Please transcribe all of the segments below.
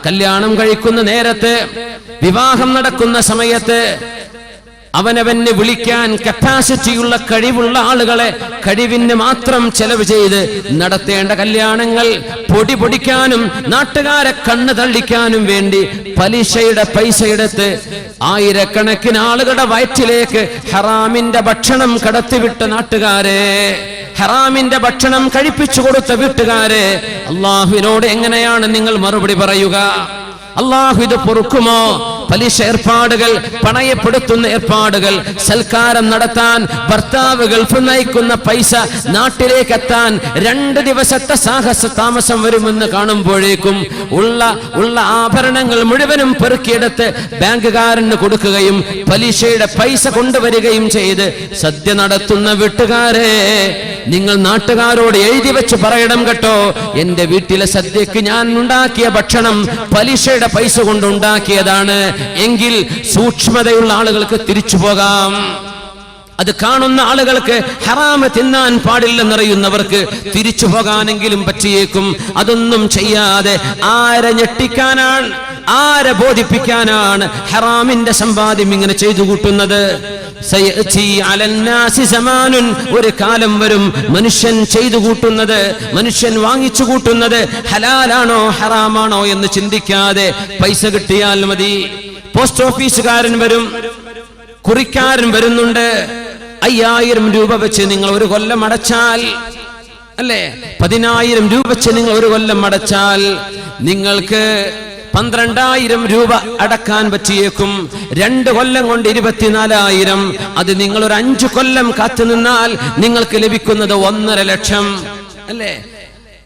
കല്യാണം കഴിക്കുന്ന നേരത്ത്, വിവാഹം നടക്കുന്ന സമയത്ത് അവനവനെ വിളിക്കാൻ കപ്പാസിറ്റിയുള്ള കഴിവുള്ള ആളുകളെ കഴിവിന് മാത്രം ചെലവ് ചെയ്ത് നടത്തേണ്ട കല്യാണങ്ങൾ പൊടി പൊടിക്കാനും നാട്ടുകാരെ കണ്ണ് തള്ളിക്കാനും വേണ്ടി പലിശയുടെ പൈസ എടുത്ത് ആയിരക്കണക്കിന് ആളുകളുടെ വയറ്റിലേക്ക് ഹറാമിന്റെ ഭക്ഷണം കടത്തിവിട്ട നാട്ടുകാരെ, ഹറാമിന്റെ ഭക്ഷണം കഴിപ്പിച്ചു കൊടുത്ത വീട്ടുകാരെ, അള്ളാഹുവിനോട് എങ്ങനെയാണ് നിങ്ങൾ മറുപടി പറയുക? അള്ളാഹു ഇത് പൊറുക്കുമോ? പലിശ ഏർപ്പാടുകൾ, പണയപ്പെടുത്തുന്ന ഏർപ്പാടുകൾ, സൽക്കാരം നടത്താൻ ഭർത്താവ് ഗൾഫ് നയിക്കുന്ന പൈസ നാട്ടിലേക്ക് എത്താൻ 2 ദിവസത്തെ സാഹസ താമസം വരുമെന്ന് കാണുമ്പോഴേക്കും ഉള്ള ആഭരണങ്ങൾ മുഴുവനും പെറുക്കിയെടുത്ത് ബാങ്കുകാരന് കൊടുക്കുകയും പലിശയുടെ പൈസ കൊണ്ടുവരികയും ചെയ്ത് സദ്യ നടത്തുന്ന വീട്ടുകാരെ, നിങ്ങൾ നാട്ടുകാരോട് എഴുതി വെച്ച് പറയണം കേട്ടോ, എന്റെ വീട്ടിലെ സദ്യക്ക് ഞാൻ ഉണ്ടാക്കിയ ഭക്ഷണം പലിശയുടെ പൈസ കൊണ്ടുണ്ടാക്കിയതാണ് എങ്കിൽ സൂക്ഷ്മതയുള്ള ആളുകൾക്ക് തിരിച്ചു പോകാം. അത് കാണുന്ന ആളുകൾക്ക് ഹറാമ് തിന്നാൻ പാടില്ലെന്നറിയുന്നവർക്ക് തിരിച്ചു പോകാനെങ്കിലും പറ്റിയേക്കും. അതൊന്നും ചെയ്യാതെ ആരെ ഞെട്ടിക്കാനാണ്, ആരെ ബോധിപ്പിക്കാനാണ് ഹറാമിന്റെ സമ്പാദ്യം ഇങ്ങനെ ചെയ്തു കൂട്ടുന്നത്? ഒരു കാലം വരും മനുഷ്യൻ ചെയ്തു കൂട്ടുന്നത്, മനുഷ്യൻ വാങ്ങിച്ചു കൂട്ടുന്നത് ഹലാലാണോ ഹറാമാണോ എന്ന് ചിന്തിക്കാതെ പൈസ കിട്ടിയാൽ മതി. പോസ്റ്റ് ഓഫീസുകാരൻ വരും, കുറിക്കാരൻ വരുന്നുണ്ട്. 5000 രൂപ വെച്ച് നിങ്ങൾ ഒരു കൊല്ലം അടച്ചാൽ, അല്ലേ, 10000 രൂപ വെച്ച് നിങ്ങൾ ഒരു കൊല്ലം അടച്ചാൽ നിങ്ങൾക്ക് 12000 രൂപ അടക്കാൻ പറ്റിയേക്കും. 2 കൊല്ലം കൊണ്ട് 24000. അത് നിങ്ങൾ ഒരു 5 കൊല്ലം കാത്തു നിന്നാൽ നിങ്ങൾക്ക് ലഭിക്കുന്നത് 1.5 ലക്ഷം. അല്ലേ,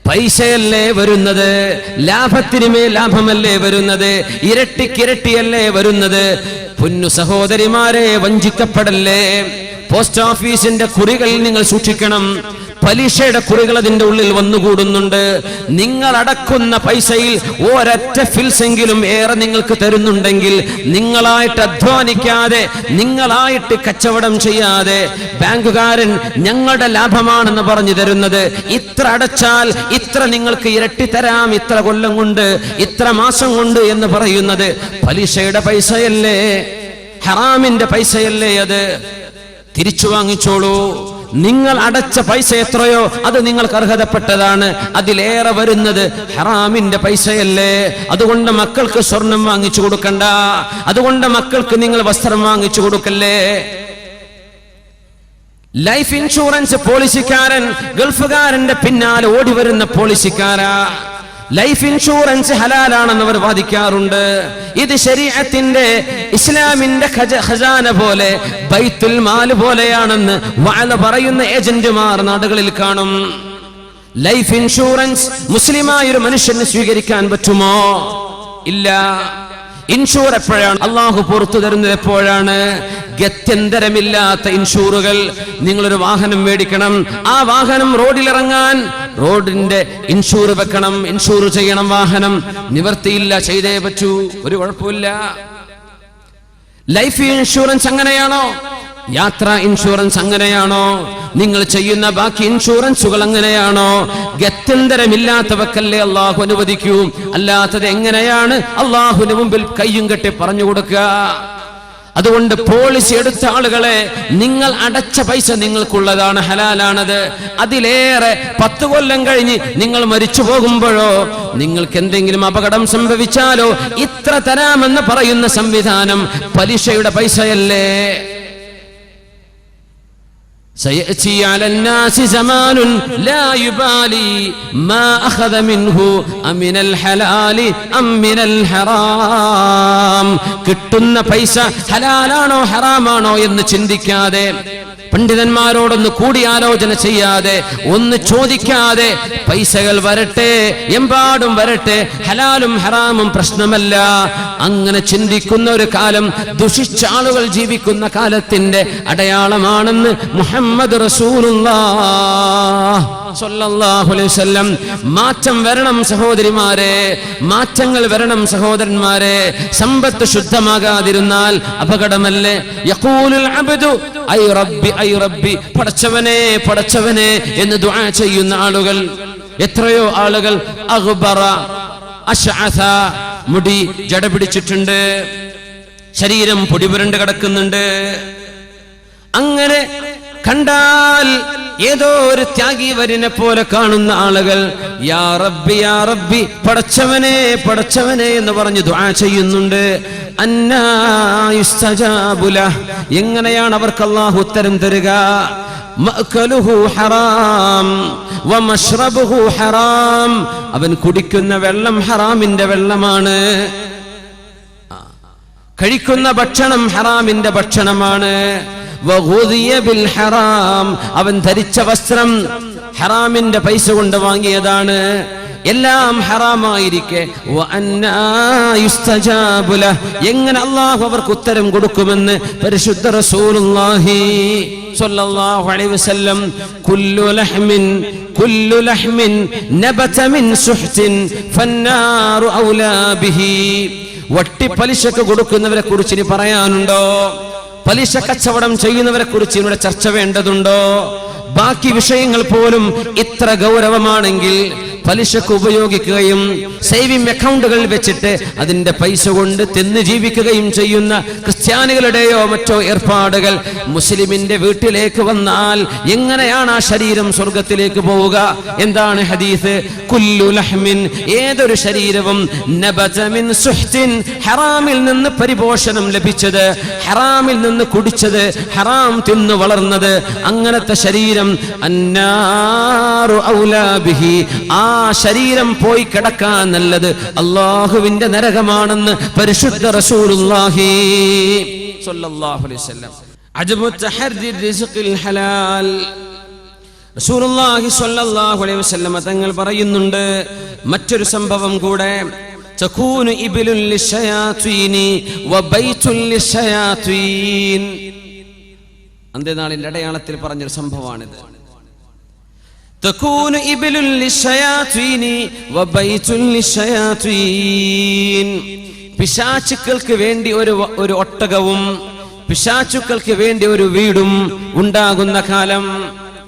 പൈസയല്ലേ വരുന്നത്, ലാഭത്തിനുമേ ലാഭമല്ലേ വരുന്നത്, ഇരട്ടിക്കിരട്ടിയല്ലേ വരുന്നത്. പൊന്നു സഹോദരിമാരെ, വഞ്ചിക്കപ്പെടല്ലേ. പോസ്റ്റ് ഓഫീസിന്റെ കുറികൾ നിങ്ങൾ സൂക്ഷിക്കണം. പലിശയുടെ കുറികൾ അതിന്റെ ഉള്ളിൽ വന്നുകൂടുന്നുണ്ട്. നിങ്ങൾ അടക്കുന്ന പൈസയിൽ ഒരൊറ്റ ഫിൽസെങ്കിലും ഏറെ നിങ്ങൾക്ക് തരുന്നുണ്ടെങ്കിൽ, നിങ്ങളായിട്ട് അധ്വാനിക്കാതെ, നിങ്ങളായിട്ട് കച്ചവടം ചെയ്യാതെ ബാങ്കുകാരൻ ഞങ്ങളുടെ ലാഭമാണെന്ന് പറഞ്ഞു തരുന്നത്, ഇത്ര അടച്ചാൽ ഇത്ര നിങ്ങൾക്ക് ഇരട്ടി തരാം, ഇത്ര കൊല്ലം കൊണ്ട്, ഇത്ര മാസം കൊണ്ട് എന്ന് പറയുന്നത് പലിശയുടെ പൈസയല്ലേ, ഹറാമിന്റെ പൈസയല്ലേ? അത് തിരിച്ചു വാങ്ങിച്ചോളൂ. നിങ്ങൾ അടച്ച പൈസ എത്രയോ അത് നിങ്ങൾക്ക് അർഹതപ്പെട്ടതാണ്. അതിലേറെ വരുന്നത് ഹറാമിന്റെ പൈസയല്ലേ? അതുകൊണ്ട് മക്കൾക്ക് സ്വർണം വാങ്ങിച്ചു കൊടുക്കണ്ട, അതുകൊണ്ട് മക്കൾക്ക് നിങ്ങൾ വസ്ത്രം വാങ്ങിച്ചു കൊടുക്കല്ലേ. ലൈഫ് ഇൻഷുറൻസ് പോളിസിക്കാരൻ ഗൾഫുകാരന്റെ പിന്നാലെ ഓടി വരുന്ന പോളിസിക്കാരാ. ലൈഫ് ഇൻഷുറൻസ് ഹലാലാണെന്ന് അവർ വാദിക്കാറുണ്ട്. ഇത് ശരീഅത്തിന്റെ, ഇസ്ലാമിന്റെ ഖജാന പോലെ, ബൈത്തുൽ മാൽ പോലെയാണെന്ന് വഅദ പറയുന്ന ഏജന്റുമാർ നാടുകളിൽ കാണും. ലൈഫ് ഇൻഷുറൻസ് മുസ്ലിമായ ഒരു മനുഷ്യന് സ്വീകരിക്കാൻ പറ്റുമോ? ഇല്ല. ഇൻഷൂർ എപ്പോഴാണ് അള്ളാഹു പുറത്തു തരുന്നത്? എപ്പോഴാണ്? ഗത്യന്തരമില്ലാത്ത ഇൻഷൂറുകൾ. നിങ്ങളൊരു വാഹനം മേടിക്കണം, ആ വാഹനം റോഡിലിറങ്ങാൻ റോഡിന്റെ ഇൻഷൂർ വെക്കണം, ഇൻഷൂർ ചെയ്യണം വാഹനം. നിവർത്തിയില്ല, ചെയ്തേ പറ്റൂ, ഒരു കുഴപ്പമില്ല. ലൈഫ് ഇൻഷുറൻസ് അങ്ങനെയാണോ? യാത്രാ ഇൻഷുറൻസ് അങ്ങനെയാണോ? നിങ്ങൾ ചെയ്യുന്ന ബാക്കി ഇൻഷുറൻസുകൾ അങ്ങനെയാണോ? ഗത്യന്തരമില്ലാത്തവക്കല്ലേ അള്ളാഹു അനുവദിക്കൂ. അല്ലാത്തത് എങ്ങനെയാണ് അള്ളാഹുവിന് മുമ്പിൽ കയ്യും കെട്ടി പറഞ്ഞു കൊടുക്കുക? അതുകൊണ്ട് പോളിസി എടുത്ത ആളുകളെ, നിങ്ങൾ അടച്ച പൈസ നിങ്ങൾക്കുള്ളതാണ്, ഹലാലാണത്. അതിലേറെ 10 കൊല്ലം കഴിഞ്ഞ് നിങ്ങൾ മരിച്ചു പോകുമ്പോഴോ, നിങ്ങൾക്ക് എന്തെങ്കിലും അപകടം സംഭവിച്ചാലോ, ഇത്ര തരാമെന്ന് പറയുന്ന സംവിധാനം പലിശയുടെ പൈസയല്ലേ? سيأتي على الناس زمان لا يبالي ما أخذ منه أمن الحلال أم من الحرام. കിട്ടുന്ന പൈസ ഹലാലാണോ ഹറാമാണോ എന്ന് ചിന്തിക്കാതെ, പണ്ഡിതന്മാരോടൊന്ന് കൂടിയാലോചന ചെയ്യാതെ, ഒന്ന് ചോദിക്കാതെ പൈസകൾ വരട്ടെ, എമ്പാടും വരട്ടെ, ഹലാലും ഹറാമും പ്രശ്നമല്ല, അങ്ങനെ ചിന്തിക്കുന്ന ഒരു കാലം, ദുഷിച്ച ആളുകൾ ജീവിക്കുന്ന കാലത്തിന്റെ അടയാളമാണെന്ന് മുഹമ്മദ് റസൂലുള്ളാഹ് സ്വല്ലല്ലാഹു അലൈഹി വസല്ലം. മാറ്റം വരണം സഹോദരിമാരെ, മാറ്റങ്ങൾ വരണം സഹോദരന്മാരെ. സമ്പത്ത് ശുദ്ധമാകാതിരുന്നാൽ അപകടമല്ലേ? യഖൂലുൽ അബ്ദു ഐ റബ്ബി ഐ റബ്ബി, പടച്ചവനെ പടച്ചവനെ എന്ന് ദുആ ചെയ്യുന്ന ആളുകൾ, എത്രയോ ആളുകൾ അഗ്ബറ, അശ്അഥ, മുടി ജട പിടിച്ചിട്ടുണ്ട്, ശരീരം പൊടിപുരണ്ട് കിടക്കുന്നുണ്ട്. അങ്ങനെ കണ്ടാൽ ഏതോ ഒരു ത്യാഗി വരിനെ പോലെ കാണുന്ന ആളുകൾ യാ റബ്ബി യാ റബ്ബി, പടച്ചവനെ പടച്ചവനെ എന്ന് പറഞ്ഞ് ദുആ ചെയ്യുന്നുണ്ട്. അന്നാ യുസ്തജാബു ലഹ്, എങ്ങനെയാണ് അവർക്ക് അല്ലാഹു ഉത്തരം തരുക? മഅ്കലുഹു ഹറാം വമശ്റബുഹു ഹറാം, അവൻ കുടിക്കുന്ന വെള്ളം ഹറാമിന്റെ വെള്ളമാണ്, കഴിക്കുന്ന ഭക്ഷണം ഹറാമിന്റെ ഭക്ഷണമാണ്. വഗുദിയ ബിൽ ഹറാം, അവൻ ധരിച്ച വസ്ത്രം ഹറാമിന്റെ പൈസ കൊണ്ട് വാങ്ങിയതാണ്. എല്ലാം ഹറാമായിരിക്കെ വഅന്നാ യുസ്തജാബു ലഹ്, എങ്ങനെ അല്ലാഹു അവർക്ക് ഉത്തരം കൊടുക്കുമെന്ന് പരിശുദ്ധ റസൂലുള്ളാഹി സ്വല്ലല്ലാഹു അലൈഹി വസല്ലം കുല്ലു ലഹ്മിൻ നബത മിൻ സുഹ്തിൻ ഫന്നാറു ഔലാ ബിഹി. വട്ടി പലിശക്ക് കൊടുക്കുന്നവരെ കുറിച്ച് ഇനി പറയാനുണ്ടോ? പലിശ കച്ചവടം ചെയ്യുന്നവരെ കുറിച്ച് ഇവിടെ ചർച്ച വേണ്ടതുണ്ടോ? ബാക്കി വിഷയങ്ങൾ പോലും ഇത്ര ഗൗരവമാണെങ്കിൽ പലിശക്ക് ഉപയോഗിക്കുകയും സേവിംഗ് അക്കൗണ്ടുകൾ വെച്ചിട്ട് അതിന്റെ പൈസ കൊണ്ട് തിന്ന് ജീവിക്കുകയും ചെയ്യുന്ന ക്രിസ്ത്യാനികളുടെയോ മറ്റോ ഏർപ്പാടുകൾ മുസ്ലിമിന്റെ വീട്ടിലേക്ക് വന്നാൽ എങ്ങനെയാണ് ആ ശരീരം സ്വർഗത്തിലേക്ക് പോവുക? എന്താണ് ഹദീസ്? കുല്ലു ലഹ്മിൻ, ഏതൊരു ശരീരവും നബത മിൻ സുഹ്തിൻ, ഹറാമിൽ നിന്ന് പരിപോഷണം ലഭിച്ചത്, ഹറാമിൽ നിന്ന് കുടിച്ചത്, ഹറാം തിന്നു വളർന്നത്, അങ്ങനത്തെ ശരീരം അന്നാറു ഔലാ ബിഹി, ആ ശരീരം പോയി കിടക്കാൻ നല്ലത് അല്ലാഹുവിന്റെ നരകമാണെന്ന് പരിശുദ്ധ റസൂലുള്ളാഹി സ്വല്ലല്ലാഹു അലൈഹി വസല്ലം. അജബു തഹർരി റിസ്ഖിൽ ഹലാൽ, റസൂലുള്ളാഹി സ്വല്ലല്ലാഹു അലൈഹി വസല്ലം തങ്ങൾ പറയുന്നുണ്ട് മറ്റൊരു സംഭവം കൂടെ. തകൂനു ഇബ്ലുൽ ലിശയാതീനി വബൈതുൽ ലിശയാതീൻ, അന്ത്യനാളിന്റെ അടയാളത്തിൽ പറഞ്ഞൊരു സംഭവമാണിത്. തകൂനു ഇബ്ലുൽ ലിശയാതീനി വബൈതുൽ ലിശയാതീൻ, പിശാചുക്കൾക്ക് വേണ്ടി ഒരു ഒട്ടകവും പിശാചുക്കൾക്ക് വേണ്ടി ഒരു വീടും ഉണ്ടാകുന്ന കാലം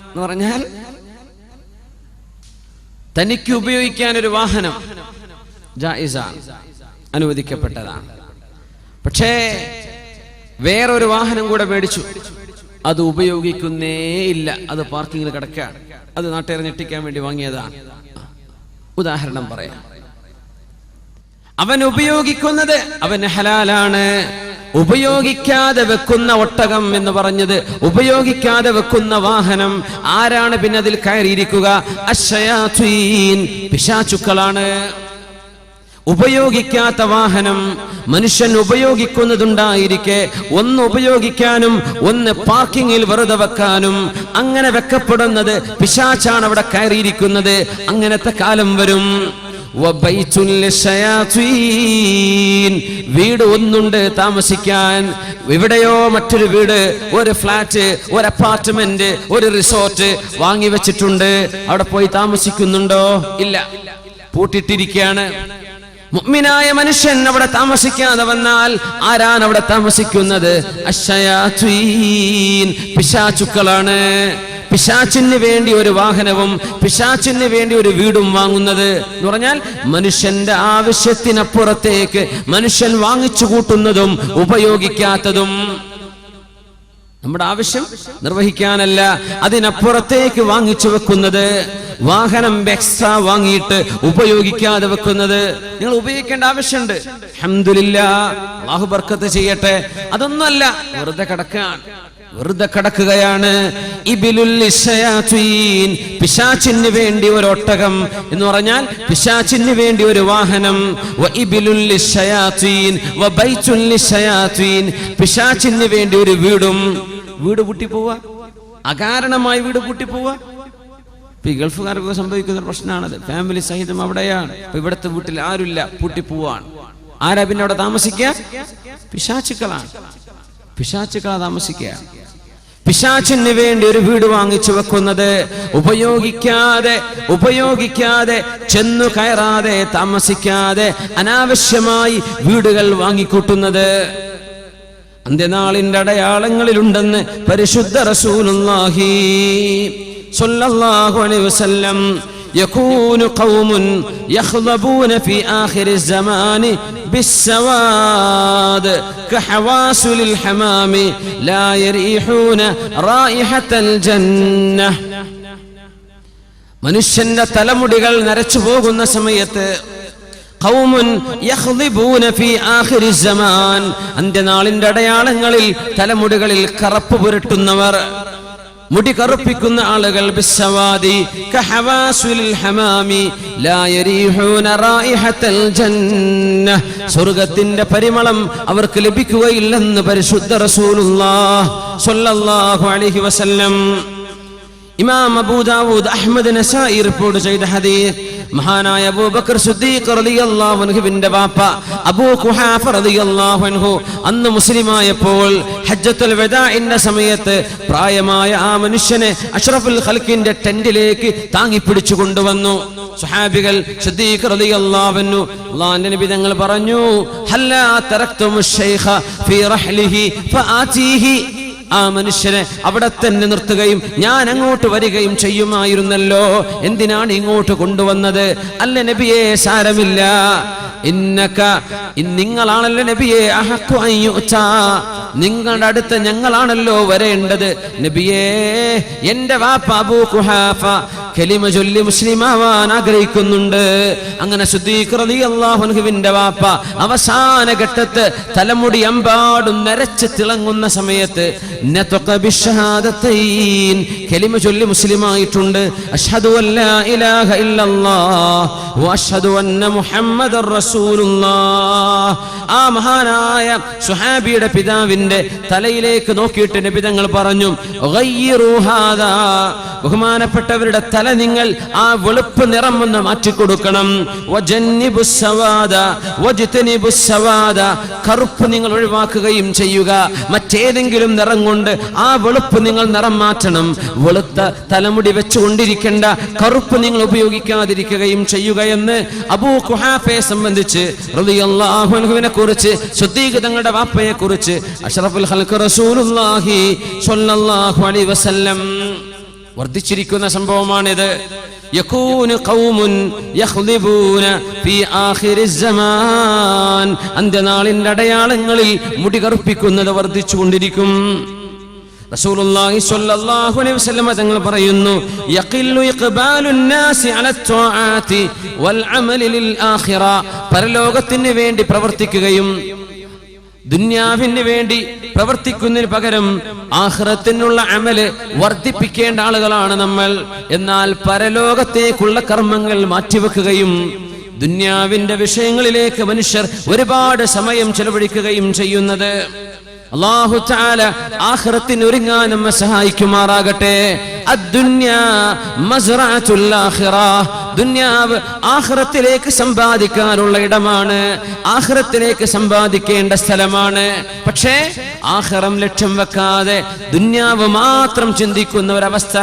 എന്ന് പറഞ്ഞാൽ തനിക്ക് ഉപയോഗിക്കാൻ ഒരു വാഹനം ജായിസാണ്, അനുവദിക്കപ്പെട്ടതാണ്. പക്ഷേ വേറൊരു വാഹനം കൂടെ മേടിച്ചു, അത് ഉപയോഗിക്കുന്നേ ഇല്ല, അത് പാർക്കിങ്ങിൽ കിടക്കുകയാണ്, അത് നാട്ടുകാരെ ഞെട്ടിക്കാൻ വേണ്ടി വാങ്ങിയതാണ്. ഉദാഹരണം പറയാം, അവൻ ഉപയോഗിക്കുന്നത് അവന് ഹലാലാണ്. ഉപയോഗിക്കാതെ വെക്കുന്ന ഒട്ടകം എന്ന് പറഞ്ഞത്, ഉപയോഗിക്കാതെ വെക്കുന്ന വാഹനം ആരാണ് പിന്നെ അതിൽ കയറിയിരിക്കുക? അശ്ശയാതീൻ, പിശാചുക്കളാണ്. ഉപയോഗിക്കാത്ത വാഹനം മനുഷ്യൻ ഉപയോഗിക്കുന്നതുണ്ടായിരിക്കെ ഒന്ന് ഉപയോഗിക്കാനും ഒന്ന് പാർക്കിങ്ങിൽ വെറുതെ വെക്കാനും, അങ്ങനെ വെക്കപ്പെടുന്നത് പിശാചാണ് അവിടെ കയറിയിരിക്കുന്നത്. അങ്ങനത്തെ കാലം വരും. വീട് ഒന്നുണ്ട് താമസിക്കാൻ, എവിടെയോ മറ്റൊരു വീട്, ഒരു ഫ്ലാറ്റ്, ഒരു അപ്പാർട്ട്മെന്റ്, ഒരു റിസോർട്ട് വാങ്ങി വെച്ചിട്ടുണ്ട്. അവിടെ പോയി താമസിക്കുന്നുണ്ടോ? ഇല്ല, പൂട്ടിട്ടിരിക്കുകയാണ്. മുഅ്മിനായ മനുഷ്യൻ അവിടെ താമസിക്കാതെ വന്നാൽ ആരാണ് അവിടെ താമസിക്കുന്നത്? അശ്ശയാതീൻ, പിശാചുക്കളാണ്. പിശാചിന് വേണ്ടി ഒരു വാഹനവും പിശാചിന് വേണ്ടി ഒരു വീടും വാങ്ങുന്നത് എന്ന് പറഞ്ഞാൽ മനുഷ്യന്റെ ആവശ്യത്തിനപ്പുറത്തേക്ക് മനുഷ്യൻ വാങ്ങിച്ചു കൂട്ടുന്നതും ഉപയോഗിക്കാത്തതും. നമ്മുടെ ആവശ്യം നിർവഹിക്കാനല്ല, അതിനപ്പുറത്തേക്ക് വാങ്ങിച്ചു വെക്കുന്നത്. വാഹനം എക്സ്ട്രാ വാങ്ങിയിട്ട് ഉപയോഗിക്കാതെ വെക്കുന്നത്. നിങ്ങൾ ഉപയോഗിക്കേണ്ട ആവശ്യമുണ്ട്, അൽഹംദുലില്ലാഹ്, അല്ലാഹു ബർക്കത്ത് ചെയ്യട്ടെ. അതൊന്നുമല്ല, വെറുതെ കിടക്കാൻ, വെറുതെ കിടക്കുകയാണ്. ഇബ്ലുൽ ലിശയാതീൻ, പിശാചിന് വേണ്ടി ഒരു ഒട്ടകം എന്ന് പറഞ്ഞാൽ പിശാചിന് വേണ്ടി ഒരു വാഹനം. വ ഇബ്ലുൽ ലിശയാതീൻ വ ബൈതുൽ ലിശയാതീൻ, പിശാചിന് വേണ്ടി ഒരു വീടും. വീട് പൂട്ടിപ്പോവുക, അകാരണമായി വീട് പൂട്ടിപ്പോവുക. ഇപ്പൊ ഈ ഗൾഫുകാർക്കൊക്കെ സംഭവിക്കുന്ന പ്രശ്നമാണത്. ഫാമിലി സഹിതം അവിടെയാണ്. ഇപ്പൊ ഇവിടുത്തെ വീട്ടിൽ ആരുമില്ല, പൂട്ടിപ്പോവാണ്. ആരാ പിന്നെ അവിടെ താമസിക്കുക? പിശാചുക്കളാണ്. പിശാചുക്കളാ താമസിക്കുക. പിശാചിന് വേണ്ടി ഒരു വീട് വാങ്ങിച്ചു വെക്കുന്നത്, ഉപയോഗിക്കാതെ ചെന്നു കയറാതെ താമസിക്കാതെ അനാവശ്യമായി വീടുകൾ വാങ്ങിക്കൂട്ടുന്നത് അന്ത്യനാളിന്റെ അടയാളങ്ങളിലുണ്ടെന്ന് പരിശുദ്ധ റസൂലുള്ളാഹി സ്വല്ലല്ലാഹു അലൈഹി വസല്ലം. يكون قوم يخضبون في آخر الزمان بالسواد كحواسل الحمام لا يريحون رائحة الجنة. മനുഷ്യന്റെ തലമുടികൾ നരച്ചു പോകുന്ന സമയത്ത് ഖൗമുൻ യഖ്ളിബൂന ഫീ ആഖിരി സമാൻ, അന്ത്യനാളിന്റെ അടയാളങ്ങളിൽ തലമുടികളിൽ കറുപ്പ് പുരട്ടുന്നവർ, മുടി കറുപ്പിക്കുന്ന ആളുകൾ, ബിസ്സവാദി കഹവാസുലിൽ ഹമാമി ലാ യരീഹൂന റായിഹത്തൽ ജന്ന, സ്വർഗ്ഗത്തിന്റെ പരിമളം അവർക്ക് ലഭിക്കുകയില്ലെന്ന് പരിശുദ്ധ റസൂലുള്ളാഹി സ്വല്ലല്ലാഹു അലൈഹി വസല്ലം. ഇമാം അബൂ ദാവൂദ്, അഹ്മദ്, നസായി റിപ്പോർട്ട് ചെയ്ത ഹദീസ്, മഹാനായ അബൂബക്കർ സിദ്ദീഖ് റളിയല്ലാഹു അൻഹുവിന്റെ ബാപ്പ അബൂ ഖുഹാഫ റളിയല്ലാഹു അൻഹു അന്ന് മുസ്ലിമായപ്പോൾ ഹജ്ജത്തുൽ വദാഇന്റെ സമയത്ത് പ്രായമായ ആ മനുഷ്യനെ അഷ്റഫുൽ ഖൽഖിന്റെ ടെന്റിലേക്ക് താങ്ങിപ്പിടിച്ചു കൊണ്ടുവന്നു. സ്വഹാബികൾ സിദ്ദീഖ് റളിയല്ലാഹു അൻഹു അല്ലാഹുവിന്റെ നബി തങ്ങൾ പറഞ്ഞു, ഹല്ലാ തറക്തുമുശ് ശൈഖ ഫീ റഹ്ലിഹി ഫആതീഹി, ആ മനുഷ്യനെ അവിടെ തന്നെ നിർത്തുകയും ഞാൻ അങ്ങോട്ട് വരികയും ചെയ്യുമായിരുന്നല്ലോ, എന്തിനാണ് ഇങ്ങോട്ട് കൊണ്ടുവന്നത്? അല്ല നബിയെ, സാരമില്ല, ഇന്നക, നിങ്ങളാണല്ലോ നബിയെ, അഹഖു അൻ യുഅ്താ, നിങ്ങളുടെ അടുത്ത് ഞങ്ങളാണല്ലോ വരേണ്ടത്. നബിയെ, എന്റെ വാപ്പ അബൂ ഖുഹാഫ കലിമ ചൊല്ലി മുസ്ലിമാവാൻ ആഗ്രഹിക്കുന്നുണ്ട്. അങ്ങനെ സിദ്ദീഖ് റളിയല്ലാഹു അൻഹുവിന്റെ വാപ്പ അവസാന ഘട്ടത്ത് തലമുടി അമ്പാടും നരച്ച് തിളങ്ങുന്ന സമയത്ത് നതഖ ബിശ്ശഹാദത്തൈൻ, കലിമ ചൊല്ലി മുസ്ലിമായിട്ടുണ്ട്. അശ്ഹദു അല്ലാ ഇലാഹ ഇല്ലല്ലാഹ് വ അശ്ഹദു അന്ന മുഹമ്മദർ റസൂലുള്ളാഹ്. ആ മഹാനായ സുഹാബിയുടെ പിതാവിന്റെ തലയിലേക്ക് നോക്കിയിട്ട് നബി തങ്ങൾ പറഞ്ഞു, ഗയ്യിറു ഹാദാ, ബഹുമാനപ്പെട്ടവരുടെ തല നിങ്ങൾ ആ വെളുപ്പ് നിറം ഒന്ന് മാറ്റിക്കൊടുക്കണം. വജന്നിബുസ് സവാദ വജ്തനിബുസ് സവാദ, കറുപ്പ് നിങ്ങൾ ഒഴിവാക്കുകയും ചെയ്യുക. മറ്റേതെങ്കിലും നിറം കൊണ്ട് ആ വെളുപ്പ് നിങ്ങൾ നിറം മാറ്റണം. വെളുത്ത തലമുടി വെച്ചുകൊണ്ടിരിക്കേണ്ട, കറുപ്പ് നിങ്ങൾ ഉപയോഗിക്കാതിരിക്കുകയും ചെയ്യുക എന്ന് അബൂ ഖുഹാഫയെ സംബന്ധിച്ച് റളിയല്ലാഹു അൻഹുവിനെ കുറിച്ച്, സിദ്ദീഖ് തങ്ങളുടെ വാപ്പയെ കുറിച്ച് അഷ്റഫുൽ ഖൽഖ് റസൂലുള്ളാഹി സ്വല്ലല്ലാഹു അലൈഹി വസല്ലം വർദ്ധിച്ചിരിക്കുന്ന സംഭവമാണിത്. യകൂനു ഖൗമുൻ യഖ്ളിബൂന ഫീ ആഖിരിസ് സമാൻ, അന്ത്യനാളിന്റെ അടയാളങ്ങളിൽ മുടി കറുപ്പിക്കുന്നത് വർദ്ധിച്ചുകൊണ്ടിരിക്കും. റസൂലുള്ളാഹി സ്വല്ലല്ലാഹു അലൈഹി വസല്ലം തങ്ങൾ പറയുന്നു, യഖില്ലു ഇഖ്ബാലുൻ നാസി അല ത്വാആതി വൽ അമലി ലിൽ ആഖിറ, പരലോകത്തിന് വേണ്ടി പ്രവർത്തിക്കുകയും ദുനിയാവിന് വേണ്ടി പ്രവർത്തിക്കുന്നതിന് പകരം ആഖിറത്തിനുള്ള അമല് വർദ്ധിപ്പിക്കേണ്ട ആളുകളാണ് നമ്മൾ. എന്നാൽ പരലോകത്തേക്കുള്ള കർമ്മങ്ങൾ മാറ്റിവെക്കുകയും ദുനിയാവിന്റെ വിഷയങ്ങളിലേക്ക് മനുഷ്യർ ഒരുപാട് സമയം ചെലവഴിക്കുകയും ചെയ്യുന്നത് അല്ലാഹു തആല ആഖിറത്തിന് ഒരുങ്ങാൻ നമ്മെ സഹായിക്കുമാറാകട്ടെ. അദ്ദുന്യാ മസ്റഅത്തുൽ ആഖിറ, ദുനിയാവ് ആഖിറത്തിലേക്ക് സമ്പാദിക്കാനുള്ള ഇടമാണ്, ആഖിറത്തിലേക്ക് സമ്പാദിക്കേണ്ട സ്ഥലമാണ്. പക്ഷേ ആഖിറം ലക്ഷ്യം വെക്കാതെ ദുനിയാവ് മാത്രം ചിന്തിക്കുന്ന ഒരവസ്ഥ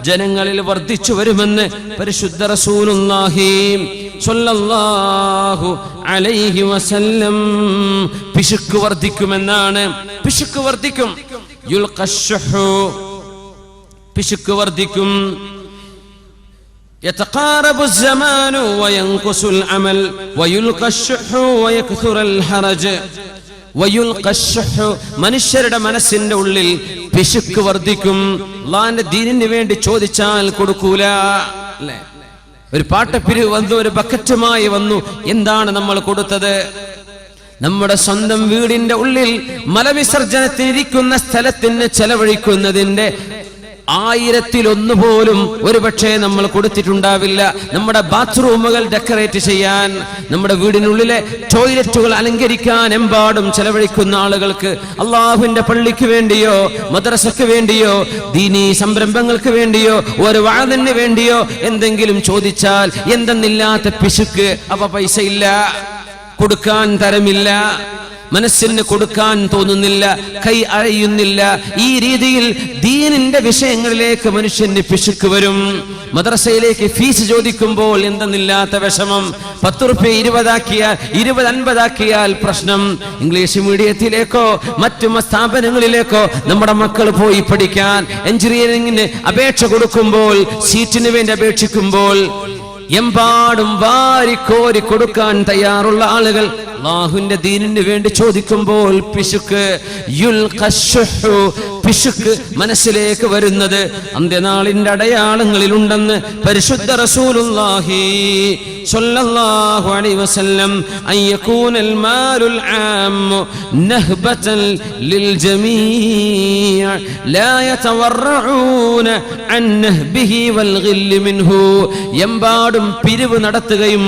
ജനങ്ങളിൽ വർദ്ധിച്ചു വരുമെന്ന് പരിശുദ്ധ റസൂലുള്ളാഹി സ്വല്ലല്ലാഹു അലൈഹി വസല്ലം. പിശുക്ക് വർദ്ധിക്കുമെന്നാണ്, പിശുക്ക് വർദ്ധിക്കും. യുൽഖശ്ശുഹു, പിശുക്ക് വർദ്ധിക്കും. യതഖാറബു الزമാനു വയൻഖുസുൽ അമൽ വയുൽഖശ്ശുഹു വയക്തുറുൽ ഹറജ് വയുൽഖശ്ശുഹു, മനുഷ്യരുടെ മനസ്സിന്റെ ഉള്ളിൽ പിശുക്ക് വർദ്ധിക്കും. അല്ലാഹുവിന്റെ ദീനിന് വേണ്ടി ചോദിച്ചാൽ കൊടുക്കൂല. അല്ലേ, ഒരു പാട്ടപ്പിരിവ് വന്നു, ഒരു ബക്കറ്റുമായി വന്നു, എന്താണ് നമ്മൾ കൊടുത്തത്? നമ്മുടെ സ്വന്തം വീടിന്റെ ഉള്ളിൽ മലവിസർജനത്തിനിരിക്കുന്ന സ്ഥലത്തിന് ചെലവഴിക്കുന്നതിന്റെ 1000-1 പോലും ഒരുപക്ഷെ നമ്മൾ കൊടുത്തിട്ടുണ്ടാവില്ല. നമ്മുടെ ബാത്റൂമുകൾ ഡെക്കറേറ്റ് ചെയ്യാൻ, നമ്മുടെ വീടിനുള്ളിലെ ടോയ്ലറ്റുകൾ അലങ്കരിക്കാൻ എമ്പാടും ചെലവഴിക്കുന്ന ആളുകൾക്ക് അള്ളാഹുവിന്റെ പള്ളിക്ക് വേണ്ടിയോ മദ്രസക്ക് വേണ്ടിയോ ദീനീ സംരംഭങ്ങൾക്ക് വേണ്ടിയോ ഒരു വഅദിന് വേണ്ടിയോ എന്തെങ്കിലും ചോദിച്ചാൽ എന്തെന്നില്ലാത്ത പിശുക്ക്. അവ പൈസ ഇല്ല, കൊടുക്കാൻ തരമില്ല, മനസ്സിന് കൊടുക്കാൻ തോന്നുന്നില്ല, കൈ അഴയുന്നില്ല. ഈ രീതിയിൽ ദീനിന്റെ വിഷയങ്ങളിലേക്ക് മനുഷ്യന് പിശുക്ക് വരും. മദ്രസയിലേക്ക് ഫീസ് ചോദിക്കുമ്പോൾ എന്തെന്നില്ലാത്ത വിഷമം. 10 റുപ്യ 20 ആക്കിയാൽ 20 50 ആക്കിയാൽ പ്രശ്നം. ഇംഗ്ലീഷ് മീഡിയത്തിലേക്കോ മറ്റു സ്ഥാപനങ്ങളിലേക്കോ നമ്മുടെ മക്കൾ പോയി പഠിക്കാൻ എഞ്ചിനീയറിംഗിന് അപേക്ഷ കൊടുക്കുമ്പോൾ, സീറ്റിന് വേണ്ടി അപേക്ഷിക്കുമ്പോൾ എമ്പാടും വാരിക്കോരി കൊടുക്കാൻ തയ്യാറുള്ള ആളുകൾ അല്ലാഹുവിന്റെ ദീനിന് വേണ്ടി ചോദിക്കുമ്പോൾ പിശുക്ക് മനസ്സിലേക്ക് വരുന്നത് അന്ത്യനാളിന്റെ അടയാളങ്ങളിലുണ്ടെന്ന് പരിശുദ്ധ റസൂലുള്ളാഹി സ്വല്ലല്ലാഹു അലൈഹി വസല്ലം അയ്യകൂനൽ മാലുൽ ആമ്മു നഹ്ബതൻ ലിൽ ജമീഅ ലാ യതവറഊന അൻ നഹ്ബിഹി വൽ ഗില്ല് മിൻഹു. എമ്പാടും പിരിവ് നടത്തുകയും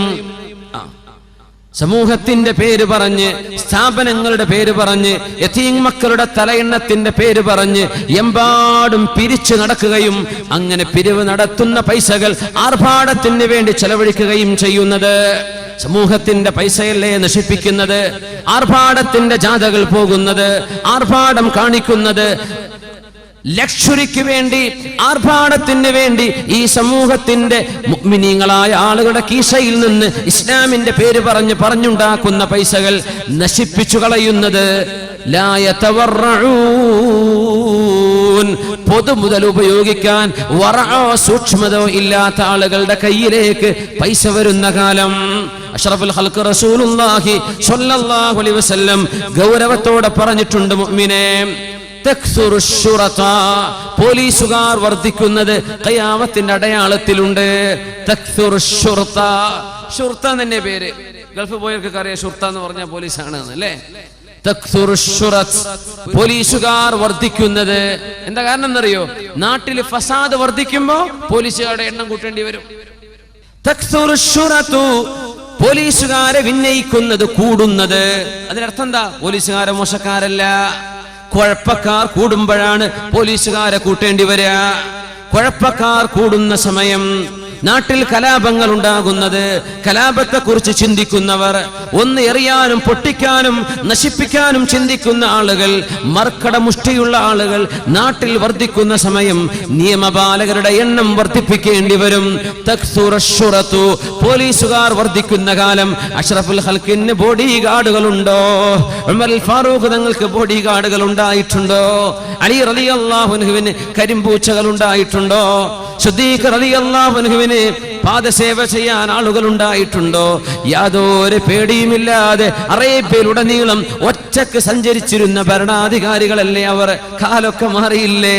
സമൂഹത്തിന്റെ പേര് പറഞ്ഞ്, സ്ഥാപനങ്ങളുടെ പേര് പറഞ്ഞ്, യതീം മക്കളുടെ തലയെണ്ണത്തിന്റെ പേര് പറഞ്ഞ് എമ്പാടും പിരിച്ചു നടക്കുകയും അങ്ങനെ പിരിവ് നടത്തുന്ന പൈസകൾ ആർഭാടത്തിന് വേണ്ടി ചെലവഴിക്കുകയും ചെയ്യുന്നത്. സമൂഹത്തിന്റെ പൈസയല്ലേ നശിപ്പിക്കുന്നത്? ആർഭാടത്തിന്റെ ജാഥകൾ പോകുന്നത്, ആർഭാടം കാണിക്കുന്നത്, ലക്ഷറിക്ക് വേണ്ടി, ആർഭാടത്തിന് വേണ്ടി ഈ സമൂഹത്തിന്റെ മുഅ്മിനീങ്ങളായ ആളുകളുടെ കീശയിൽ നിന്ന് ഇസ്ലാമിന്റെ പേര് പറഞ്ഞുണ്ടാക്കുന്ന പൈസകൾ നശിപ്പിച്ചു കളയുന്നത്. ലാ യതവറഊൻ, പൊതുമുതൽ ഉപയോഗിക്കാൻ വറഅോ സൂക്ഷ്മതയോ ഇല്ലാത്ത ആളുകളുടെ കയ്യിലേക്ക് പൈസ വരുന്ന കാലം. അഷ്റഫുൽ ഖൽഖ് റസൂലുള്ളാഹി സ്വല്ലല്ലാഹു അലൈഹി വസല്ലം ഗൗരവത്തോടെ പറഞ്ഞിട്ടുണ്ട്, മുഅ്മിനേ പോലീസുകാർ വർദ്ധിക്കുന്നത് ഖിയാമത്തിന്റെ അടയാളത്തിലുണ്ട്. ഷുർത്ത തന്നെ പേര്, ഗൾഫ് പോയവർക്ക് അറിയാം ഷുർത്ത എന്ന് പറഞ്ഞാൽ പോലീസാണ് അല്ലേ. പോലീസുകാർ വർദ്ധിക്കുന്നത് എന്താ കാരണം എന്നറിയോ? നാട്ടിൽ ഫസാദ് വർദ്ധിക്കുമ്പോ പോലീസുകാരുടെ എണ്ണം കൂട്ടേണ്ടി വരും. പോലീസുകാരെ വിന്നയിക്കുന്നത് കൂടുന്നത്. അതിനർത്ഥം എന്താ? പോലീസുകാരെ മോശക്കാരല്ല, കുഴപ്പക്കാർ കൂടുമ്പോഴാണ് പോലീസുകാരെ കൂട്ടേണ്ടി വരിക. കുഴപ്പക്കാർ കൂടുന്ന സമയം നാട്ടിൽ കലാപങ്ങൾ ഉണ്ടാകുന്നത്. കലാപത്തെ കുറിച്ച് ചിന്തിക്കുന്നവർ, ഒന്ന് എറിയാനും പൊട്ടിക്കാനും നശിപ്പിക്കാനും ചിന്തിക്കുന്ന ആളുകൾ, മർക്കട മുഷ്ടിയുള്ള ആളുകൾ നാട്ടിൽ വർദ്ധിക്കുന്ന സമയം നിയമപാലകരുടെ എണ്ണം വർദ്ധിപ്പിക്കേണ്ടി വരും. പോലീസുകാർ വർദ്ധിക്കുന്ന കാലം അഷ്റഫുൽ ഖൽഖിന് ബോഡി ഗാർഡുകളുണ്ടോ? ഉമർ ഫാറൂഖ് തങ്ങൾക്ക് ബോഡി ഗാർഡുകൾ ഉണ്ടായിട്ടുണ്ടോ? അലി റളിയല്ലാഹു അൻഹുവിന് കരിമ്പൂച്ചകൾ ഉണ്ടായിട്ടുണ്ടോ? സിദ്ദീഖ് റളിയല്ലാഹു അൻഹുവിന് പാദസേവ ചെയ്യാൻ ആളുകൾ ഉണ്ടായിട്ടുണ്ടോ? യാതൊരു പേടിയുമില്ലാതെ അറേബ്യയിലുടനീളം ഒറ്റക്ക് സഞ്ചരിച്ചിരുന്ന ഭരണാധികാരികളല്ലേ അവർ? കാലൊക്കെ മാറിയില്ലേ?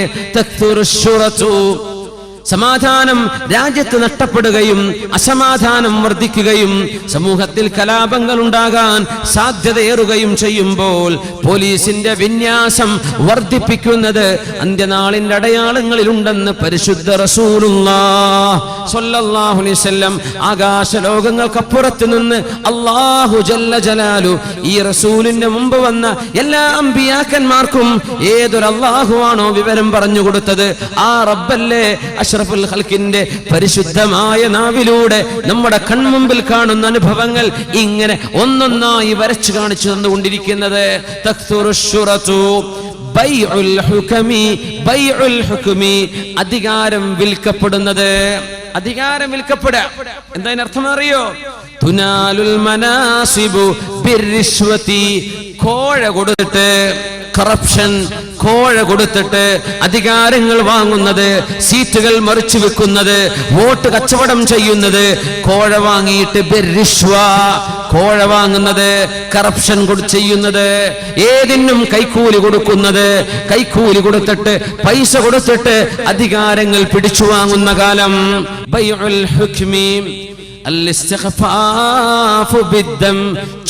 സമാധാനം രാജ്യത്ത് നഷ്ടപ്പെടുകയും അസമാധാനം വർദ്ധിക്കുകയും സമൂഹത്തിൽ കലാപങ്ങൾ ഉണ്ടാകാൻ സാധ്യതയേറുകയും ചെയ്യുമ്പോൾ പോലീസിന്റെ വിന്യാസം വർദ്ധിപ്പിക്കുന്നത് അന്ത്യനാളിന്റെ അടയാളങ്ങളിലുണ്ടെന്ന് പരിശുദ്ധ റസൂലുള്ളാഹി സ്വല്ലല്ലാഹു അലൈഹി വസല്ലം ആകാശലോകങ്ങൾക്കപ്പുറത്ത് നിന്ന് അല്ലാഹു ജല്ല ജലാലു ഈ റസൂലിന്റെ മുമ്പ് വന്ന എല്ലാ അമ്പിയാക്കന്മാർക്കും ഏതൊരു അല്ലാഹുവാണോ വിവരം പറഞ്ഞു കൊടുത്തത്, ആ റബ്ബല്ലേ അഷ്റഫുൽ ഖൽഖിന്റെ പരിശുദ്ധമായ നാവിലൂടെ നമ്മുടെ കൺമുമ്പിൽ കാണുന്ന അനുഭവങ്ങൾ ഇങ്ങനെ ഒന്നൊന്നായി വരച്ചു കാണിച്ചു തന്നുകൊണ്ടിരിക്കുന്നത്. അധികാരം വിൽക്കപ്പെടുന്നത്. അധികാരം വിൽക്കപ്പെടുക എന്താ അർത്ഥം അറിയോ? തുനാലുൽ മനാസിബു ബിർരിശ്വതി, കോഴ കൊടുത്തിട്ട്, കറപ്ഷൻ, കോഴ കൊടുത്തിട്ട് അധികാരങ്ങൾ വാങ്ങുന്നത്, സീറ്റുകൾ മറിച്ചു വെക്കുന്നത്, വോട്ട് കച്ചവടം ചെയ്യുന്നത്, കോഴ വാങ്ങിയിട്ട് ബിർരിശ്വ, കോഴ വാങ്ങുന്നത്, കറപ്ഷൻ ചെയ്യുന്നത്, ഏതിനും കൈക്കൂലി കൊടുക്കുന്നത്, കൈക്കൂലി കൊടുത്തിട്ട് പൈസ കൊടുത്തിട്ട് അധികാരങ്ങൾ പിടിച്ചു വാങ്ങുന്ന കാലം. ബൈഉൽ ഹുക്മി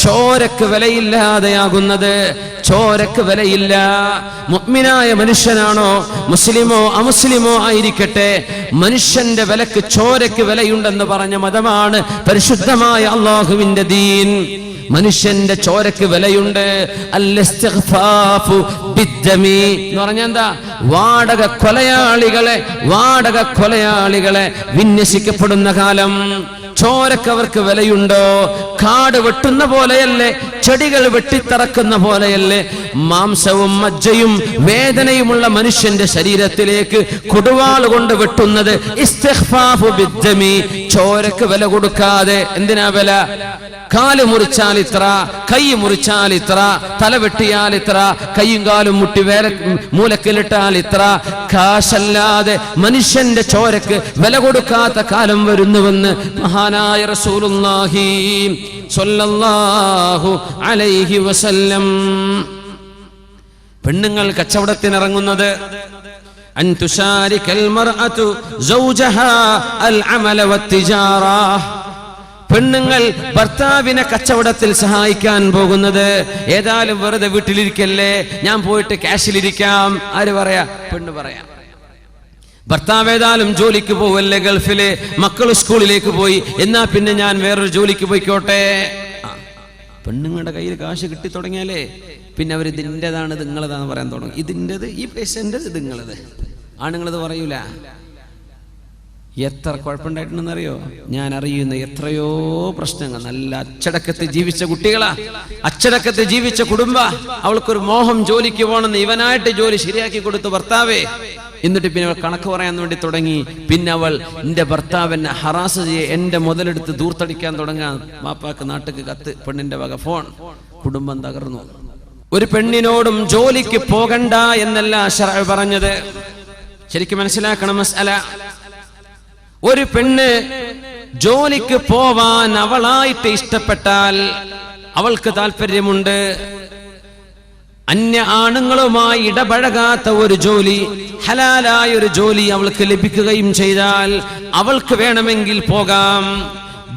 ചോരക്ക് വിലയില്ലാതെയാകുന്നത്. ചോരക്ക് വിലയില്ല. മുഅ്മിനായ മനുഷ്യനാണോ, മുസ്ലിമോ അമുസ്ലിമോ ആയിരിക്കട്ടെ, മനുഷ്യന്റെ വിലക്ക് ചോരക്ക് വിലയുണ്ടെന്ന് പറഞ്ഞ മതമാണ് പരിശുദ്ധമായ അല്ലാഹുവിന്റെ ദീൻ. മനുഷ്യന്റെ ചോരക്ക് വിലയുണ്ട്. അൽ-ഇസ്തിഗ്ഫാഫു ബിദ്ദമി എന്ന് പറഞ്ഞാൽ എന്താ? വാടക കൊലയാളികളെ വിന്യസിക്കപ്പെടുന്ന കാലം. ചോരക്ക് അവർക്ക് വിലയുണ്ടോ? കാട് വെട്ടുന്ന പോലെയല്ലേ, ചെടികൾ വെട്ടിത്തറക്കുന്ന പോലെയല്ലേ മാംസവും മജ്ജയും വേദനയുമുള്ള മനുഷ്യന്റെ ശരീരത്തിലേക്ക് കൊടുവാൾ കൊണ്ട് വെട്ടുന്നത്? ഇസ്തിഗ്ഫാഫു ബിദ്ദമി, ചോരക്ക് വില കൊടുക്കാതെ. എന്തിനാ വില? കാല് മുറിച്ചാൽ ഇത്ര, കൈ മുറിച്ചാൽ ഇത്ര, തല വെട്ടിയാൽ ഇത്ര, കൈയും കാലും മുട്ടി മൂലക്കിലിട്ടാൽ ഇത്ര. കാശല്ലാതെ മനുഷ്യന്റെ ചോരക്ക് വില കൊടുക്കാത്ത കാലം വരുന്നുവെന്ന് മഹാനായ റസൂലുള്ളാഹി സ്വല്ലല്ലാഹു അലൈഹി വസല്ലം പെണ്ണുങ്ങൾ കച്ചവടത്തിനിറങ്ങുന്നത് അൻ തുശാരികൽ മർഅതു സൗജഹാ അൽ അമല വത്തിജാറ. പെണ്ണുങ്ങൾ ഭർത്താവിനെ കച്ചവടത്തിൽ സഹായിക്കാൻ പോകുന്നത് ഏതായാലും വെറുതെ വീട്ടിലിരിക്കല്ലേ, ഞാൻ പോയിട്ട് ക്യാഷിലിരിക്കാം. ആര് പറയാ? പെണ്ണ് പറയാം. ഭർത്താവ് ഏതായാലും ജോലിക്ക് പോവല്ലേ ഗൾഫില്, മക്കൾ സ്കൂളിലേക്ക് പോയി, എന്നാ പിന്നെ ഞാൻ വേറൊരു ജോലിക്ക് പോയിക്കോട്ടെ. പെണ്ണുങ്ങളുടെ കയ്യിൽ കാശ് കിട്ടി തുടങ്ങിയാലേ പിന്നെ അവർ ഇതിൻ്റെതാണ് നിങ്ങളതാന്ന് പറയാൻ തുടങ്ങും. ഇതിൻ്റെത്, ഈ പൈസൻ്റെത് നിങ്ങളത്. ആണുങ്ങളത് പറയൂല. എത്ര കുഴപ്പമുണ്ടായിട്ടുണ്ടെന്നറിയോ? ഞാൻ അറിയുന്ന എത്രയോ പ്രശ്നങ്ങൾ. നല്ല അച്ചടക്കത്തിൽ ജീവിച്ച കുട്ടികളാ, അച്ചടക്കത്തിൽ ജീവിച്ച കുടുംബ. അവൾക്കൊരു മോഹം ജോലിക്ക് പോകണമെന്ന് ഇവനായിട്ട് ജോലി ശരിയാക്കി കൊടുത്തു ഭർത്താവേ. എന്നിട്ട് പിന്നെ അവൾ കണക്ക് പറയാൻ വേണ്ടി തുടങ്ങി. പിന്നെ അവൾ എന്റെ ഭർത്താവിനെ ഹറാസ് ചെയ്യെ, എന്റെ മുതലെടുത്ത് ദൂർത്തടിക്കാൻ തുടങ്ങാൻ. വാപ്പാക്ക് നാട്ടിക്ക് കത്ത്, പെണ്ണിന്റെ വക ഫോൺ. കുടുംബം തകർന്നു. ഒരു പെണ്ണിനോടും ജോലിക്ക് പോകണ്ട എന്നല്ല ശർഅ പറഞ്ഞത്. ശരിക്കും മനസ്സിലാക്കണം മസ്അല. ഒരു പെണ്ണ് ജോലിക്ക് പോവാൻ അവളായിട്ട് ഇഷ്ടപ്പെട്ടാൽ, അവൾക്ക് താല്പര്യമുണ്ട്, അന്യ ആണുങ്ങളുമായി ഇടപഴകാത്ത ഒരു ജോലി, ഹലാലായ ഒരു ജോലി അവൾക്ക് ലഭിക്കുകയും ചെയ്താൽ അവൾക്ക് വേണമെങ്കിൽ പോകാം.